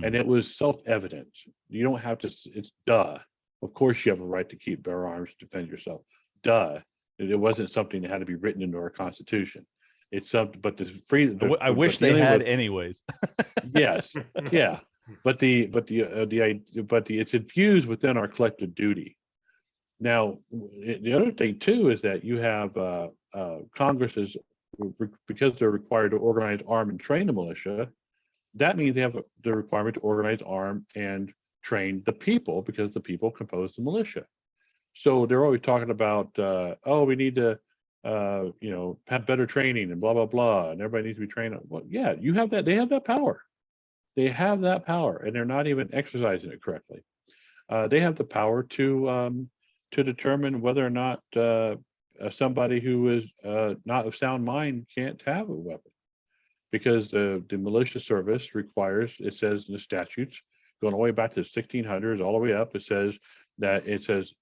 And it was self-evident. You don't have to, it's duh. Of course you have a right to keep bear arms to defend yourself. Duh. It wasn't something that had to be written into our Constitution. It's something, but the free. I wish they had anyways. Yes, yeah, but it's infused within our collective duty. Now, the other thing too is that you have Congress is, because they're required to organize, arm, and train the militia. That means they have the requirement to organize, arm, and train the people, because the people compose the militia. So they're always talking about, we need to, have better training and blah, blah, blah, and everybody needs to be trained. Well, yeah, you have that. They have that power. They have that power, and they're not even exercising it correctly. They have the power to determine whether or not somebody who is not of sound mind can't have a weapon, because the militia service requires, it says in the statutes, going all the way back to the 1600s, all the way up, it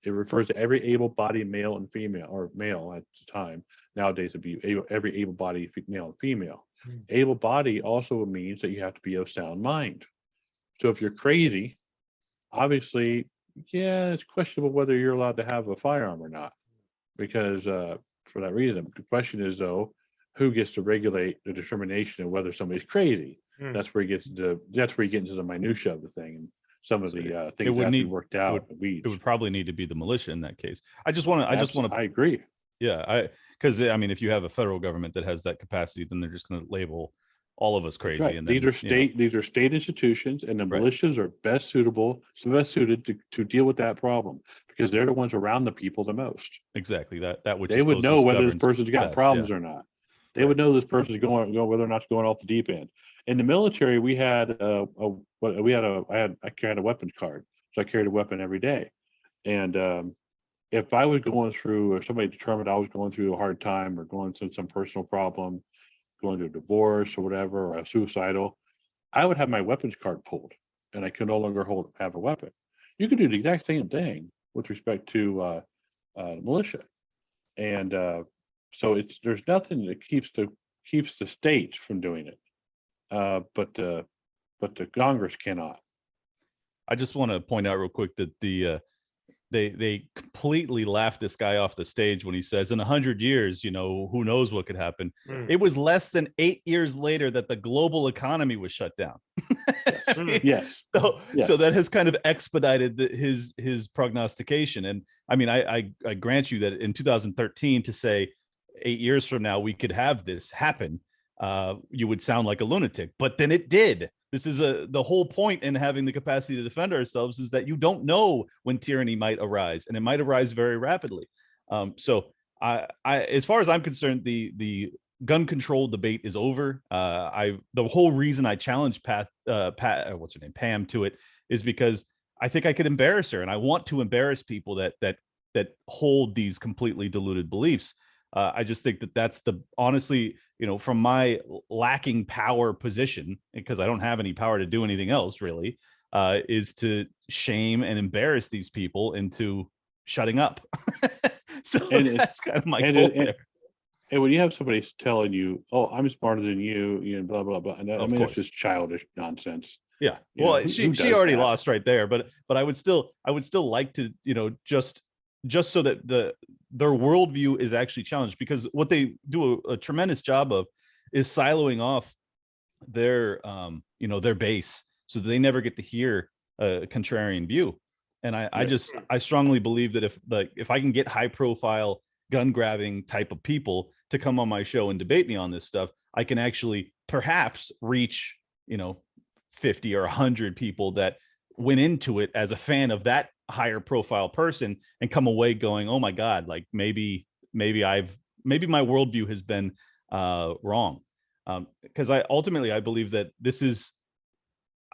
refers to every able-bodied male and female, or male at the time. Nowadays it'd be every able-bodied male and female. Able-bodied also means that you have to be of sound mind. So if you're crazy, obviously, yeah, it's questionable whether you're allowed to have a firearm or not, because for that reason. The question is, though, who gets to regulate the determination of whether somebody's crazy? That's where you get into the minutia of the thing, and some of the things that have to be worked out. It would probably need to be the militia in that case. I agree. Yeah, because I mean, if you have a federal government that has that capacity, then they're just going to label all of us crazy. Right. And then, these are state institutions, and the militias are best suited to deal with that problem, because they're the ones around the people the most. Exactly. That which they would know whether this person's got problems or not. They would know this person's going whether or not it's going off the deep end. In the military, we had I carried a weapons card, so I carried a weapon every day. And if I was going through, or somebody determined I was going through a hard time, or going through some personal problem, going to a divorce or whatever, or I'm suicidal, I would have my weapons card pulled, and I could no longer have a weapon. You could do the exact same thing with respect to militia, and so there's nothing that keeps the states from doing it, but the Congress cannot. I just want to point out real quick that they completely laughed this guy off the stage when he says, in 100 years, who knows what could happen. It was less than 8 years later that the global economy was shut down. Yes. So that has kind of expedited his prognostication. And I mean, I grant you that in 2013, to say 8 years from now we could have this happen, you would sound like a lunatic, but then it did. This is the whole point in having the capacity to defend ourselves, is that you don't know when tyranny might arise, and it might arise very rapidly. So I as far as I'm concerned, the gun control debate is over. The whole reason I challenged Pam to it is because I think I could embarrass her, and I want to embarrass people that hold these completely deluded beliefs. I just think that's honestly, from my lacking power position, because I don't have any power to do anything else really, is to shame and embarrass these people into shutting up. So that's kind of my goal there. And when you have somebody telling you, "Oh, I'm smarter than you," blah blah blah, and I Of mean, it's course. just childish nonsense. Yeah. You know, Well, who she does already that? lost right there, but I would still like to, just so that their worldview is actually challenged, because what they do a tremendous job of is siloing off their their base, so that they never get to hear a contrarian view. And Yeah. I strongly believe that if I can get high profile gun grabbing type of people to come on my show and debate me on this stuff, I can actually perhaps reach 50 or 100 people that went into it as a fan of that higher profile person and come away going, oh my God, like maybe my worldview has been wrong. Because I believe that this is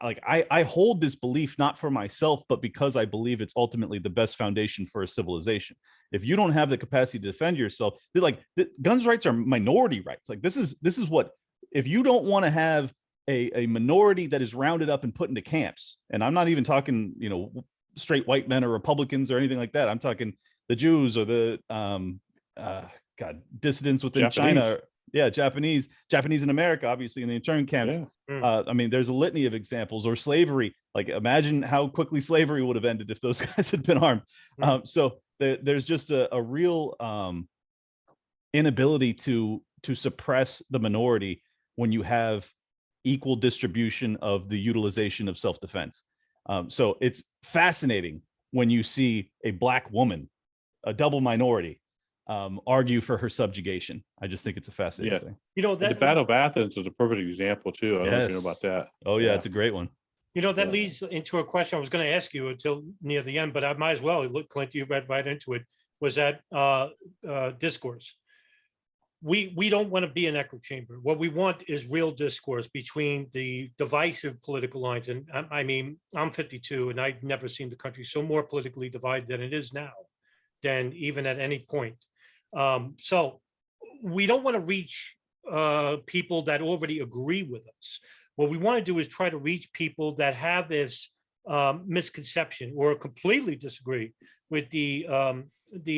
like, I hold this belief not for myself, but because I believe it's ultimately the best foundation for a civilization. If you don't have the capacity to defend yourself, guns rights are minority rights. Like this is what, if you don't want to have a minority that is rounded up and put into camps, and I'm not even talking, straight white men or Republicans or anything like that. I'm talking the Jews or the dissidents within China. Yeah, Japanese in America, obviously in the internment camps. Yeah. I mean, there's a litany of examples. Or slavery. Like, imagine how quickly slavery would have ended if those guys had been armed. So there's just a real inability to suppress the minority when you have equal distribution of the utilization of self-defense. So it's fascinating when you see a Black woman, a double minority, argue for her subjugation. I just think it's a fascinating thing. The Battle of Athens is a perfect example too. I don't know if you know about that. Oh yeah, it's a great one. That leads into a question I was going to ask you until near the end, but I might as well. Look, Clint, you read right into it. Was that discourse? We don't want to be an echo chamber. What we want is real discourse between the divisive political lines. And I mean, I'm 52 and I've never seen the country so more politically divided than it is now, than even at any point. So we don't want to reach people that already agree with us. What we want to do is try to reach people that have this misconception or completely disagree with the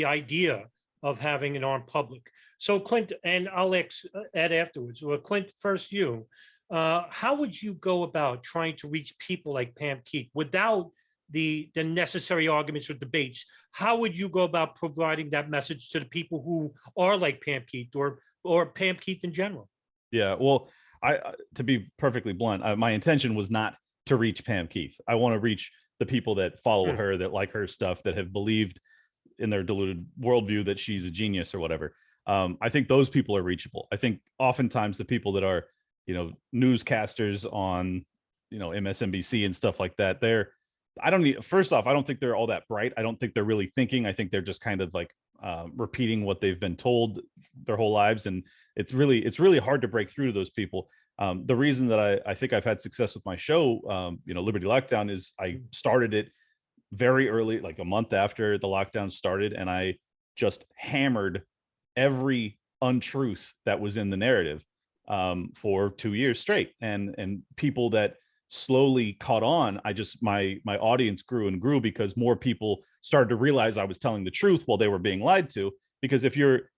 idea of having an armed public. So Clint, and I'll add afterwards. Well, Clint, first you. How would you go about trying to reach people like Pam Keith without the necessary arguments or debates? How would you go about providing that message to the people who are like Pam Keith or Pam Keith in general? Yeah, well, to be perfectly blunt, my intention was not to reach Pam Keith. I want to reach the people that follow her, that like her stuff, that have believed in their deluded worldview that she's a genius or whatever. I think those people are reachable. I think oftentimes the people that are, newscasters on, MSNBC and stuff like that, first off, I don't think they're all that bright. I don't think they're really thinking. I think they're just kind of like repeating what they've been told their whole lives. And it's really hard to break through to those people. The reason that I think I've had success with my show, Liberty Lockdown, is I started it very early, like a month after the lockdown started. And I just hammered every untruth that was in the narrative for 2 years straight. And people that slowly caught on, my audience grew and grew because more people started to realize I was telling the truth while they were being lied to. Because if your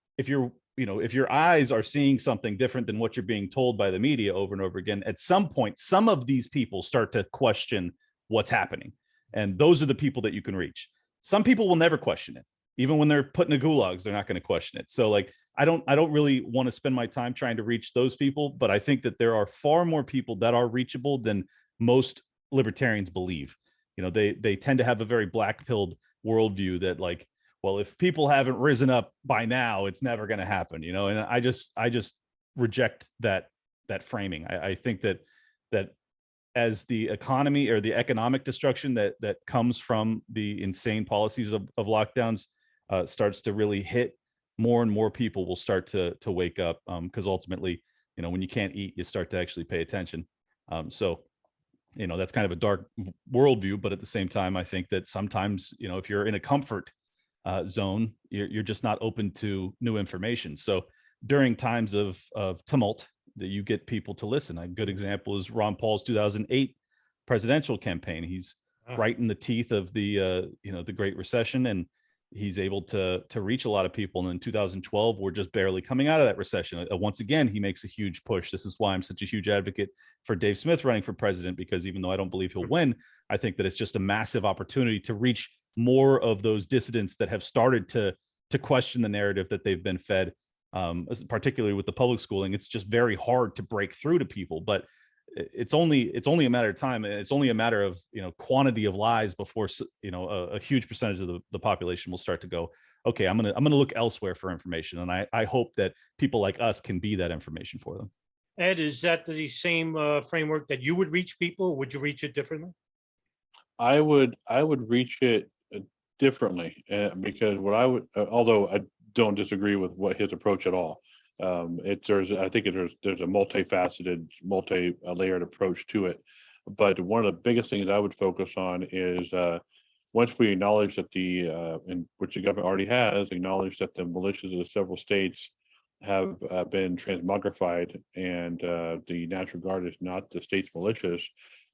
eyes are seeing something different than what you're being told by the media over and over again, at some point, some of these people start to question what's happening. And those are the people that you can reach. Some people will never question it. Even when they're put in the gulags, they're not going to question it. So like, I don't really want to spend my time trying to reach those people, but I think that there are far more people that are reachable than most libertarians believe. They tend to have a very black-pilled worldview that, like, well, if people haven't risen up by now, it's never going to happen, and I just reject that framing. I think that as the economy or the economic destruction that comes from the insane policies of lockdowns starts to really hit, more and more people will start to wake up, because ultimately, when you can't eat, you start to actually pay attention. So that's kind of a dark worldview, but at the same time, I think that sometimes, if you're in a comfort zone, you're just not open to new information. So during times of tumult, that you get people to listen. A good example is Ron Paul's 2008 presidential campaign. He's right in the teeth of the the Great Recession, and he's able to reach a lot of people. And in 2012, we're just barely coming out of that recession. Once again, he makes a huge push. This is why I'm such a huge advocate for Dave Smith running for president, because even though I don't believe he'll win, I think that it's just a massive opportunity to reach more of those dissidents that have started to question the narrative that they've been fed, particularly with the public schooling. It's just very hard to break through to people, but it's only a matter of time. And it's only a matter of, quantity of lies before, a huge percentage of the population will start to go, okay, I'm going to look elsewhere for information. And I hope that people like us can be that information for them. Ed, is that the same framework that you would reach people? Would you reach it differently? I would reach it differently, because what I would, although I don't disagree with what his approach at all. I think there's a multifaceted, multi-layered approach to it. But one of the biggest things I would focus on is once we acknowledge that and which the government already has, acknowledged that the militias of the several states have been transmogrified, and the National Guard is not the state's militias,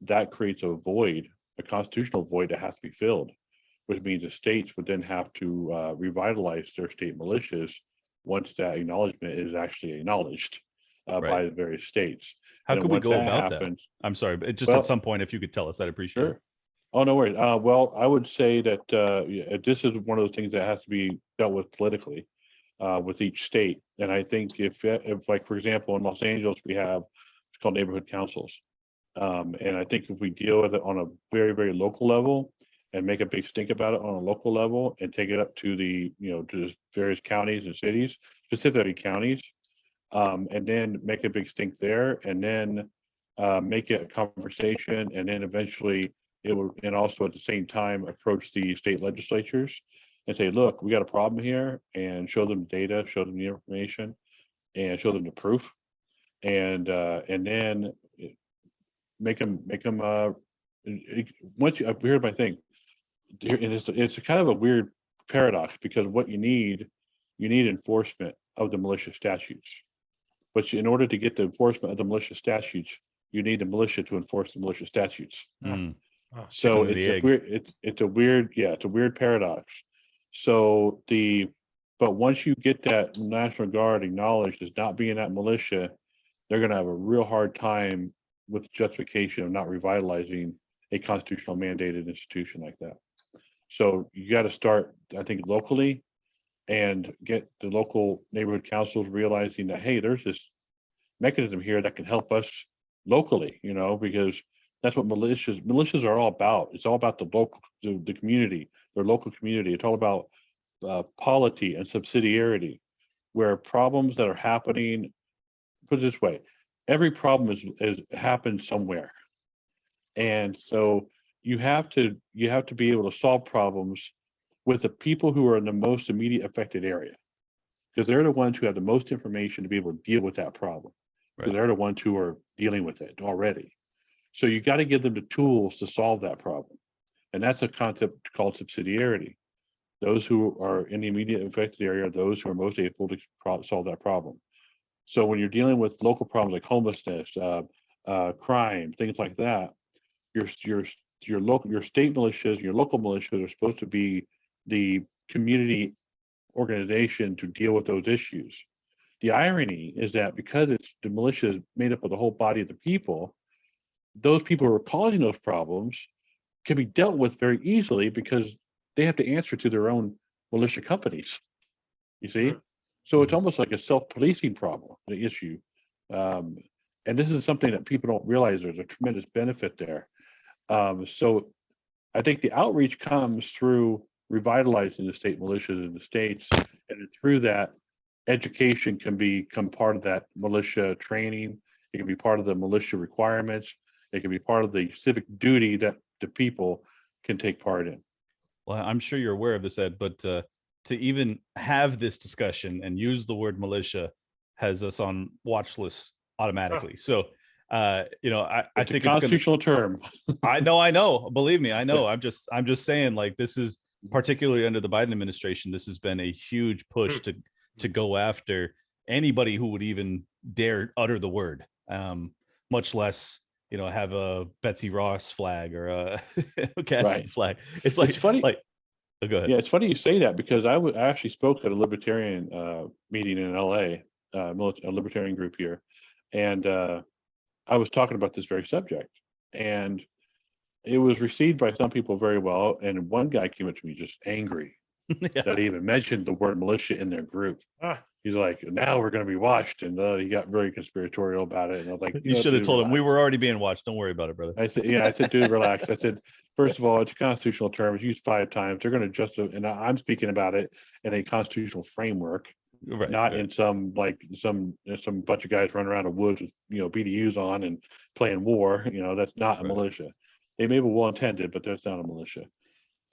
that creates a void, a constitutional void that has to be filled, which means the states would then have to revitalize their state militias once that acknowledgement is actually acknowledged by the various states. How And could we once go about happens, that? I'm sorry, but just well, at some point, if you could tell us, I'd appreciate it. Sure. Oh, no worries. Well, I would say that this is one of those things that has to be dealt with politically with each state. And I think if like, for example, in Los Angeles, we have, it's called neighborhood councils. And I think if we deal with it on a very, very local level and make a big stink about it on a local level and take it up to to the various counties and cities, specifically counties, and then make a big stink there, and then make it a conversation, and then eventually it will, and also at the same time approach the state legislatures and say, look, we got a problem here, and show them data, show them the information, and show them the proof, and then make them once you, here's my thing, and it's a kind of a weird paradox, because what you need enforcement of the militia statutes, but in order to get the enforcement of the militia statutes, you need the militia to enforce the militia statutes. So it's a weird paradox. So but once you get that National Guard acknowledged as not being that militia, they're going to have a real hard time with justification of not revitalizing a constitutional mandated institution like that. So you got to start, I think, locally, and get the local neighborhood councils realizing that, hey, there's this mechanism here that can help us locally, because that's what militias are all about. It's all about the community, their local community. It's all about polity and subsidiarity, where problems that are happening, put it this way, every problem is happens somewhere. And so you have to be able to solve problems with the people who are in the most immediate affected area, because they're the ones who have the most information to be able to deal with that problem. Because they're the ones who are dealing with it already. So you got to give them the tools to solve that problem. And that's a concept called subsidiarity. Those who are in the immediate affected area are those who are most able to solve that problem. So when you're dealing with local problems like homelessness, crime, things like that, your state militias, your local militias are supposed to be the community organization to deal with those issues. The irony is that because the militia is made up of the whole body of the people, those people who are causing those problems can be dealt with very easily because they have to answer to their own militia companies. You see? So it's almost like a self-policing problem, the issue. And this is something that people don't realize there's a tremendous benefit there. So I think the outreach comes through revitalizing the state militias in the states, and through that, education can become part of that militia training. It can be part of the militia requirements. It can be part of the civic duty that the people can take part in. Well, I'm sure you're aware of this, Ed, but to even have this discussion and use the word militia has us on watch lists automatically. So, I think it's a constitutional term. I know. Believe me, I know. I'm just saying, like, this is particularly under the Biden administration. This has been a huge push to go after anybody who would even dare utter the word, much less, have a Betsy Ross flag or a Gadsden flag. It's funny. Go ahead. Yeah, it's funny you say that because I actually spoke at a libertarian meeting in LA, a libertarian group here, and I was talking about this very subject, and it was received by some people very well. And one guy came up to me just angry Yeah. that I even mentioned the word militia in their group. Ah, He's like, now we're going to be watched, and he got very conspiratorial about it. And I was like, You should have dude, told him we relax. were already being watched. Don't worry about it, brother. I said, yeah, I said, dude, relax. I said, first of all, it's a constitutional term. It's used 5 times. They're going to adjust it. And I'm speaking about it in a constitutional framework, Right. not right. in some bunch of guys running around the woods with, BDUs on and playing war. That's not a Right. militia. They may be well intended, but that's not a militia.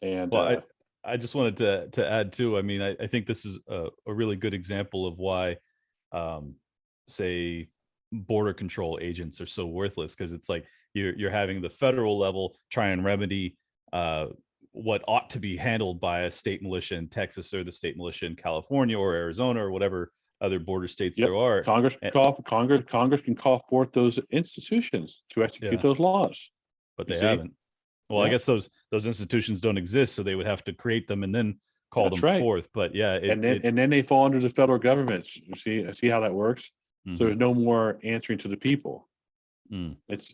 And Well, I just wanted to add too. I mean, I think this is a really good example of why, say, border control agents are so worthless, because it's like you're having the federal level try and remedy what ought to be handled by a state militia in Texas, or the state militia in California or Arizona or whatever other border states yep, there are. Congress And- Congress can call forth those institutions to execute Yeah. those laws. but You they see? haven't. Well, I Yeah. guess those institutions don't exist, so they would have to create them and then call That's them right. forth. But yeah, And then they fall under the federal government. You see how that works? Mhm. So there's no more answering to the people. Mm. It's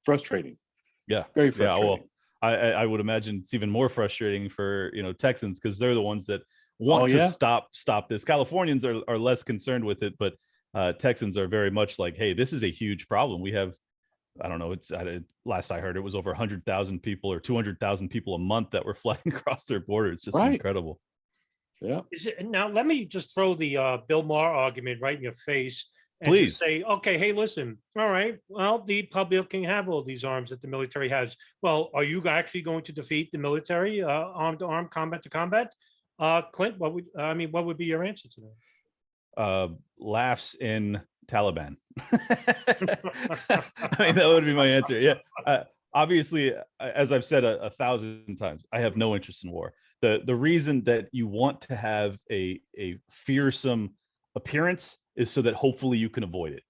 frustrating. Yeah, Very yeah. frustrating. Well, I would imagine it's even more frustrating for Texans, because they're the ones that want to yeah? stop this. Californians are less concerned with it, but Texans are very much like, hey, this is a huge problem. We have, I don't know, it's last I heard it was over 100,000 people or 200,000 people a month that were flying across their border. It's just Right. incredible. Yeah. now, let me just throw the Bill Maher argument right in your face and Please. just say, okay, hey, listen, all right, well, the public can have all these arms that the military has. Well, are you actually going to defeat the military, arm to arm, combat to combat? Clint, what would be your answer to that? Laughs in Taliban. I mean, that would be my answer. Yeah. Obviously, as I've said a thousand times, I have no interest in war. The reason that you want to have a fearsome appearance is so that hopefully you can avoid it.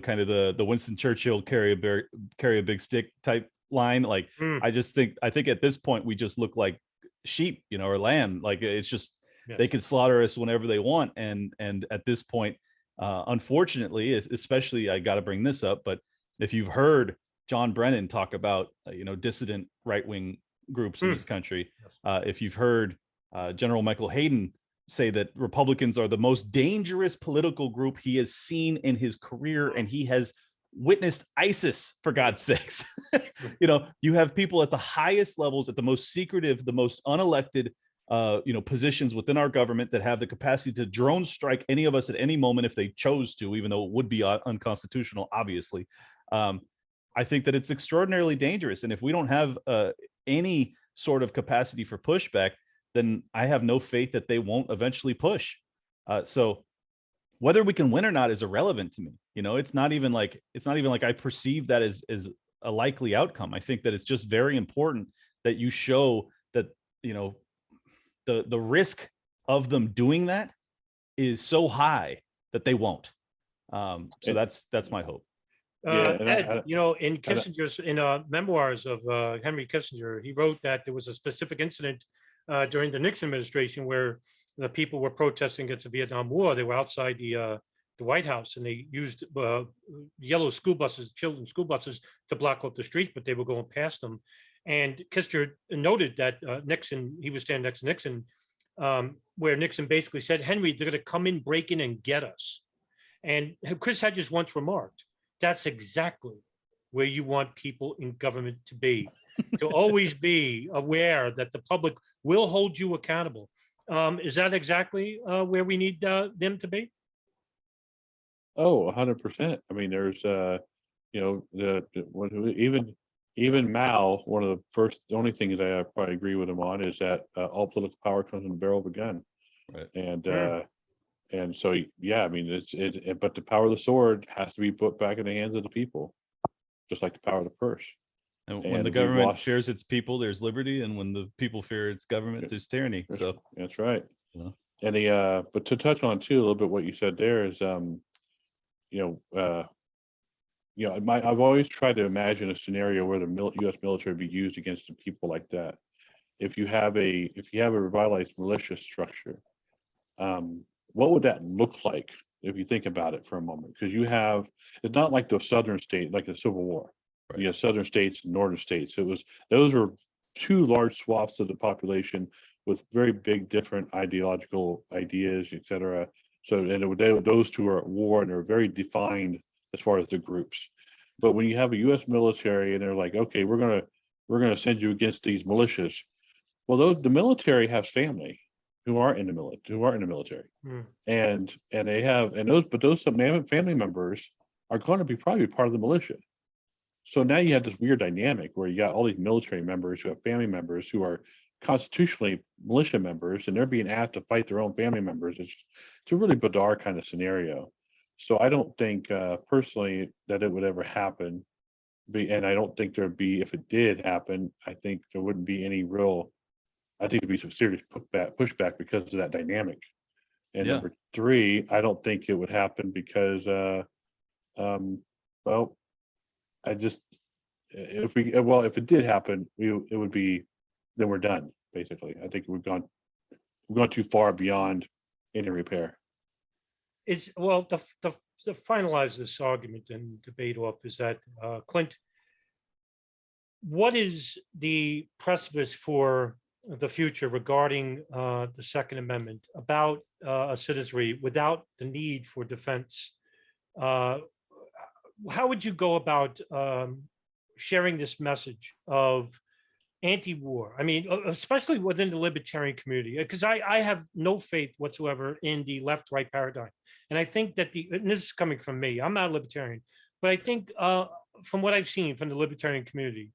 Kind of the Winston Churchill carry a big stick type line. Like, I think at this point we just look like sheep, or lamb. Like, it's just they can slaughter us whenever they want. And at this point, unfortunately, especially, I got to bring this up, but if you've heard John Brennan talk about dissident right-wing groups in this country, if you've heard General Michael Hayden say that Republicans are the most dangerous political group he has seen in his career, and he has witnessed ISIS, for God's sakes. You have people at the highest levels, at the most secretive, the most unelected positions within our government, that have the capacity to drone strike any of us at any moment if they chose to, even though it would be unconstitutional, obviously. I think that it's extraordinarily dangerous. And if we don't have any sort of capacity for pushback, then I have no faith that they won't eventually push. So whether we can win or not is irrelevant to me. It's not even like I perceive that as a likely outcome. I think that it's just very important that you show that, the risk of them doing that is so high that they won't. So that's my hope. Ed, in Kissinger's memoirs of Henry Kissinger, he wrote that there was a specific incident during the Nixon administration where the people were protesting against the Vietnam War. They were outside the White House, and they used yellow school buses, children's school buses, to block off the street, but they were going past them. And Kissinger noted that Nixon, he was standing next to Nixon, where Nixon basically said, Henry, they're going to come in, break in, and get us. And Chris Hedges once remarked, that's exactly where you want people in government to be, to always be aware that the public will hold you accountable. Is that exactly where we need them to be? Oh, 100%. I mean, there's even Mao, one of the only things I probably agree with him on is that all political power comes in the barrel of a gun. Right. And so, yeah, I mean, but the power of the sword has to be put back in the hands of the people, just like the power of the purse. And when the government fears its people, there's liberty, and when the people fear its government, there's tyranny. So that's right. Yeah. And but to touch on too a little bit what you said there is, I've always tried to imagine a scenario where the U.S. military would be used against the people like that. if you have a revitalized militia structure, what would that look like if you think about it for a moment? Because it's not like the southern state, like the Civil War. Right. You have southern states and northern states. Those were two large swaths of the population with very big different ideological ideas, et cetera. So, and those two are at war and are very defined as far as the groups. But when you have a U.S. military and they're like, okay, we're gonna send you against these militias. Well, the military has family who aren't in the military, Hmm. and those family members are going to be probably part of the militia. So now you have this weird dynamic where you got all these military members who have family members who are constitutionally militia members, and they're being asked to fight their own family members. It's a really bizarre kind of scenario. So I don't think personally that it would ever happen. And I don't think there'd be, if it did happen, I think there wouldn't be any real, I think there'd be some serious pushback because of that dynamic. And Yeah. number three, I don't think it would happen because, well, if it did happen, it would be, then we're done, basically. I think we've gone too far beyond any repair. Well, to finalize this argument and debate off is that, Clint, what is the precipice for the future regarding the Second Amendment about a citizenry without the need for defense? How would you go about sharing this message of anti-war? I mean, especially within the libertarian community, because I have no faith whatsoever in the left-right paradigm. And I think that and this is coming from me, I'm not a libertarian, but I think from what I've seen from the libertarian community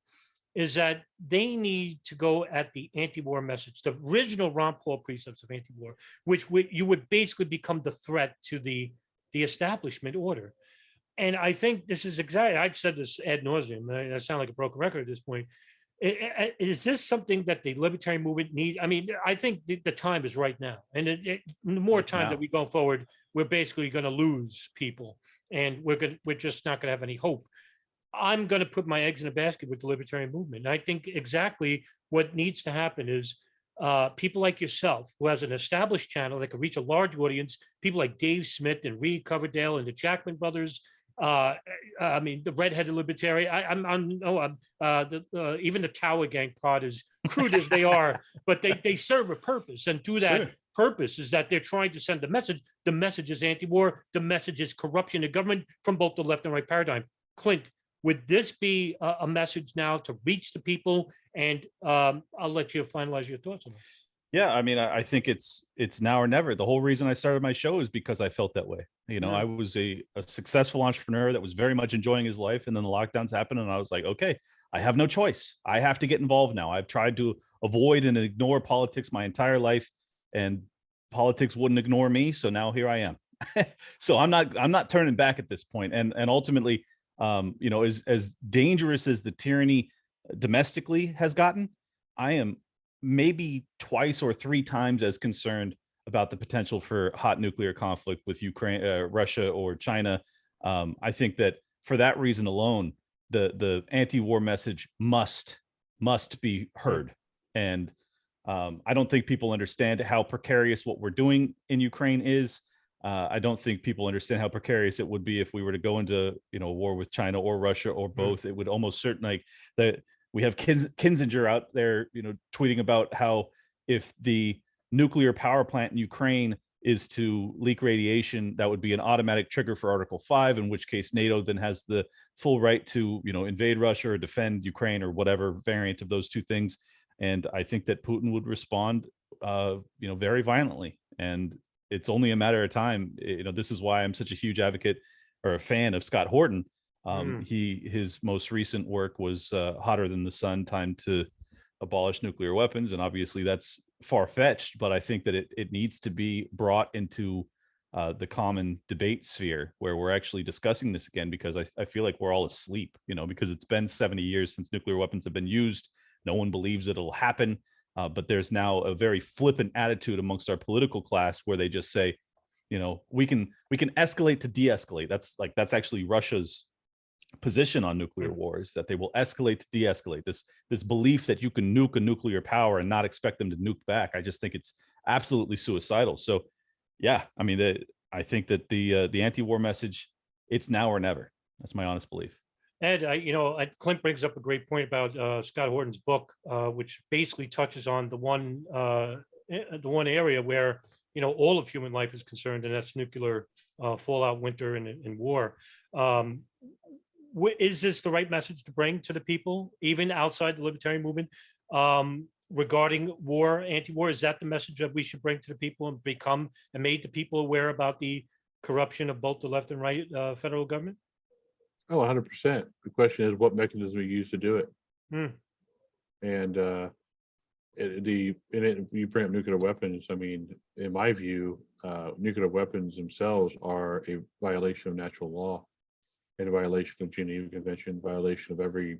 is that they need to go at the anti-war message, the original Ron Paul precepts of anti-war, which you would basically become the threat to the establishment order. And I think this is exactly, I've said this ad nauseum, I sound like a broken record at this point. Is this something that the libertarian movement need? I mean, I think the time is right now. And the more Right time now. that we go forward, we're basically going to lose people, and we're just not going to have any hope. I'm going to put my eggs in a basket with the libertarian movement. And I think exactly what needs to happen is people like yourself, who has an established channel that can reach a large audience, people like Dave Smith and Reed Coverdale and the Jackman brothers. I mean, the redheaded libertarian. Even the Tower Gang pod, as crude as they are, but they serve a purpose, and to that Sure. purpose is that they're trying to send a message. The message is anti-war. The message is corruption of government from both the left and right paradigm. Clint, would this be a message now to reach the people? And I'll let you finalize your thoughts on it. Yeah, I mean, I think it's now or never. The whole reason I started my show is because I felt that way. You know, Yeah. I was a successful entrepreneur that was very much enjoying his life, and then the lockdowns happened, and I was like, okay, I have no choice. I have to get involved now. I've tried to avoid and ignore politics my entire life, and politics wouldn't ignore me. So now here I am. So I'm not turning back at this point. And ultimately, you know, as dangerous as the tyranny domestically has gotten, I am maybe twice or three times as concerned about the potential for hot nuclear conflict with Ukraine, Russia, or China. I think that for that reason alone, the anti-war message must be heard. And I don't think people understand how precarious what we're doing in Ukraine is. I don't think people understand how precarious it would be if we were to go into, you know, war with China or Russia or both. It would almost certainly, like, that we have Kinzinger out there, you know, tweeting about how if the nuclear power plant in Ukraine is to leak radiation, that would be an automatic trigger for Article 5, in which case NATO then has the full right to, you know, invade Russia or defend Ukraine or whatever variant of those two things. And I think that Putin would respond, you know, very violently. And it's only a matter of time. You know, this is why I'm such a huge advocate or a fan of Scott Horton. His most recent work was Hotter Than the Sun: Time to Abolish Nuclear Weapons. And obviously that's far-fetched, but I think that it needs to be brought into the common debate sphere where we're actually discussing this again, because I feel like we're all asleep, you know, because it's been 70 years since nuclear weapons have been used. No one believes it'll happen. But there's now a very flippant attitude amongst our political class where they just say, you know, we can escalate to de-escalate. That's actually Russia's position on nuclear war is that they will escalate to de-escalate. This belief that you can nuke a nuclear power and not expect them to nuke back, I just think it's absolutely suicidal. So yeah, I mean, I think that the anti-war message, it's now or never. That's my honest belief. Ed, Clint brings up a great point about Scott Horton's book, which basically touches on the one area where all of human life is concerned, and that's nuclear fallout, winter, and war. Is this the right message to bring to the people, even outside the libertarian movement, regarding war, anti-war? Is that the message that we should bring to the people and made the people aware about the corruption of both the left and right federal government? Oh, 100%. The question is what mechanism we use to do it. And you bring up nuclear weapons. I mean, in my view, nuclear weapons themselves are a violation of natural law, and a violation of Geneva Convention, violation of every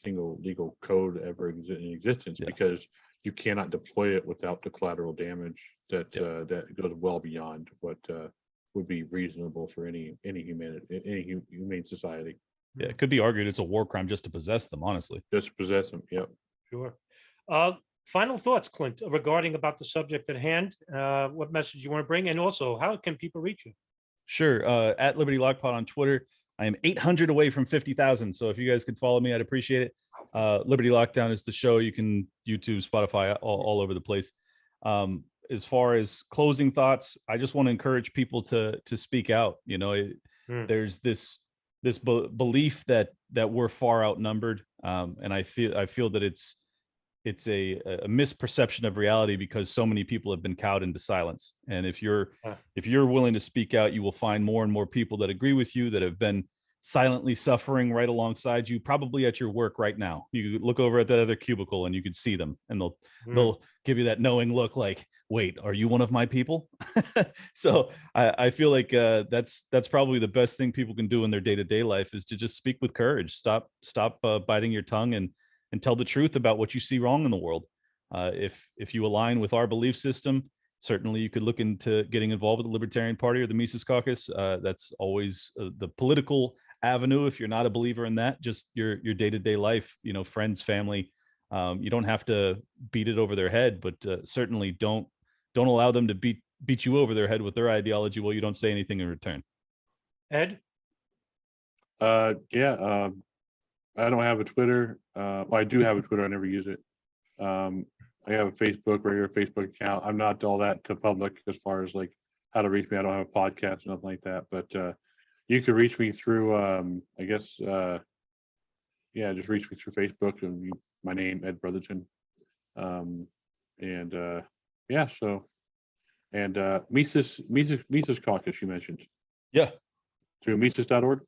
single legal code ever in existence, because you cannot deploy it without the collateral damage that goes well beyond what would be reasonable for any humane society. Yeah, it could be argued it's a war crime just to possess them, honestly. Just to possess them. Yep. Sure. Final thoughts, Clint, regarding about the subject at hand. What message you want to bring, and also how can people reach you? Sure. At Liberty Lockpot on Twitter. I am 800 away from 50,000. So if you guys could follow me, I'd appreciate it. Liberty Lockdown is the show. You can YouTube, Spotify, all over the place. As far as closing thoughts, I just want to encourage people to speak out. There's this belief that we're far outnumbered. And I feel that it's a misperception of reality because so many people have been cowed into silence. And if you're willing to speak out, you will find more and more people that agree with you, that have been silently suffering right alongside you, probably at your work right now. You look over at that other cubicle and you could see them, and they'll give you that knowing look like, wait, are you one of my people? So I feel like that's probably the best thing people can do in their day-to-day life, is to just speak with courage. Stop biting your tongue and tell the truth about what you see wrong in the world. If you align with our belief system, certainly you could look into getting involved with the Libertarian Party or the Mises Caucus. That's always the political avenue. If you're not a believer in that, just your day-to-day life, friends, family, you don't have to beat it over their head, but certainly don't allow them to beat you over their head with their ideology while you don't say anything in return. Ed? I don't have a Twitter. Well, I do have a Twitter. I never use it. I have a regular Facebook account. I'm not all that to public as far as like how to reach me. I don't have a podcast, nothing like that. But you can reach me through, just reach me through Facebook and my name, Ed Brotherton. Mises Caucus you mentioned. Yeah. Through Mises.org.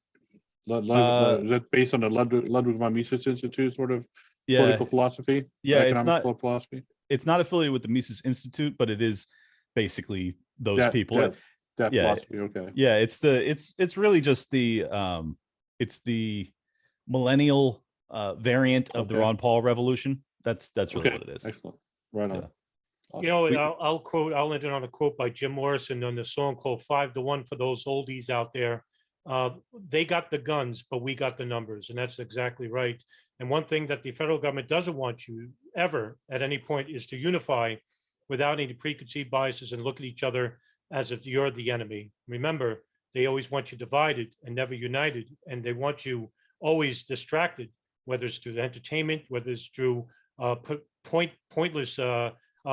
Is that based on the Ludwig von Mises Institute sort of political philosophy? Yeah, economic philosophy. It's not affiliated with the Mises Institute, but it is basically those people. That philosophy. Okay. Yeah, it's really just the millennial variant of the Ron Paul revolution. That's really what it is. Excellent. Right on. Yeah. I'll end it on a quote by Jim Morrison on the song called 5-1 for those oldies out there. They got the guns, but we got the numbers. And that's exactly right. And one thing that the federal government doesn't want you ever at any point is to unify without any preconceived biases and look at each other as if you're the enemy. Remember, they always want you divided and never united. And they want you always distracted, whether it's through entertainment, whether it's through pointless,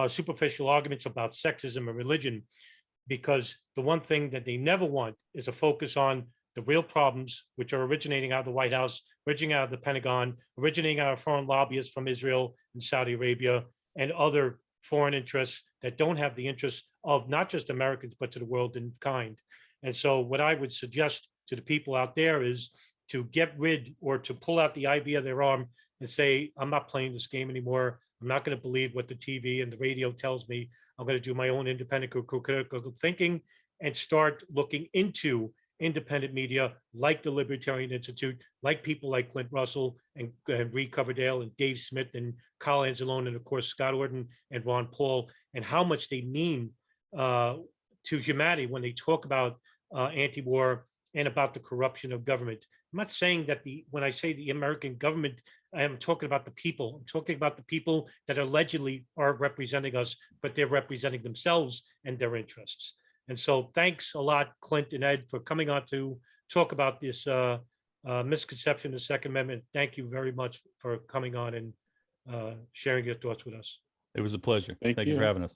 superficial arguments about sexism and religion. Because the one thing that they never want is a focus on the real problems, which are originating out of the White House, originating out of the Pentagon, originating out of foreign lobbyists from Israel and Saudi Arabia and other foreign interests that don't have the interests of not just Americans, but to the world in kind. And so what I would suggest to the people out there is to get rid or to pull out the IB of their arm and say, I'm not playing this game anymore. I'm not going to believe what the TV and the radio tells me. I'm going to do my own independent critical thinking and start looking into independent media like the Libertarian Institute, like people like Clint Russell and Reed Coverdale and Dave Smith and Kyle Anzalone and of course Scott Horton and Ron Paul, and how much they mean to humanity when they talk about anti-war and about the corruption of government. I'm not saying that when I say the American government, I am talking about the people. I'm talking about the people that allegedly are representing us, but they're representing themselves and their interests. And so thanks a lot, Clint and Ed, for coming on to talk about this misconception of the Second Amendment. Thank you very much for coming on and sharing your thoughts with us. It was a pleasure. Thank Thank you for you. having us.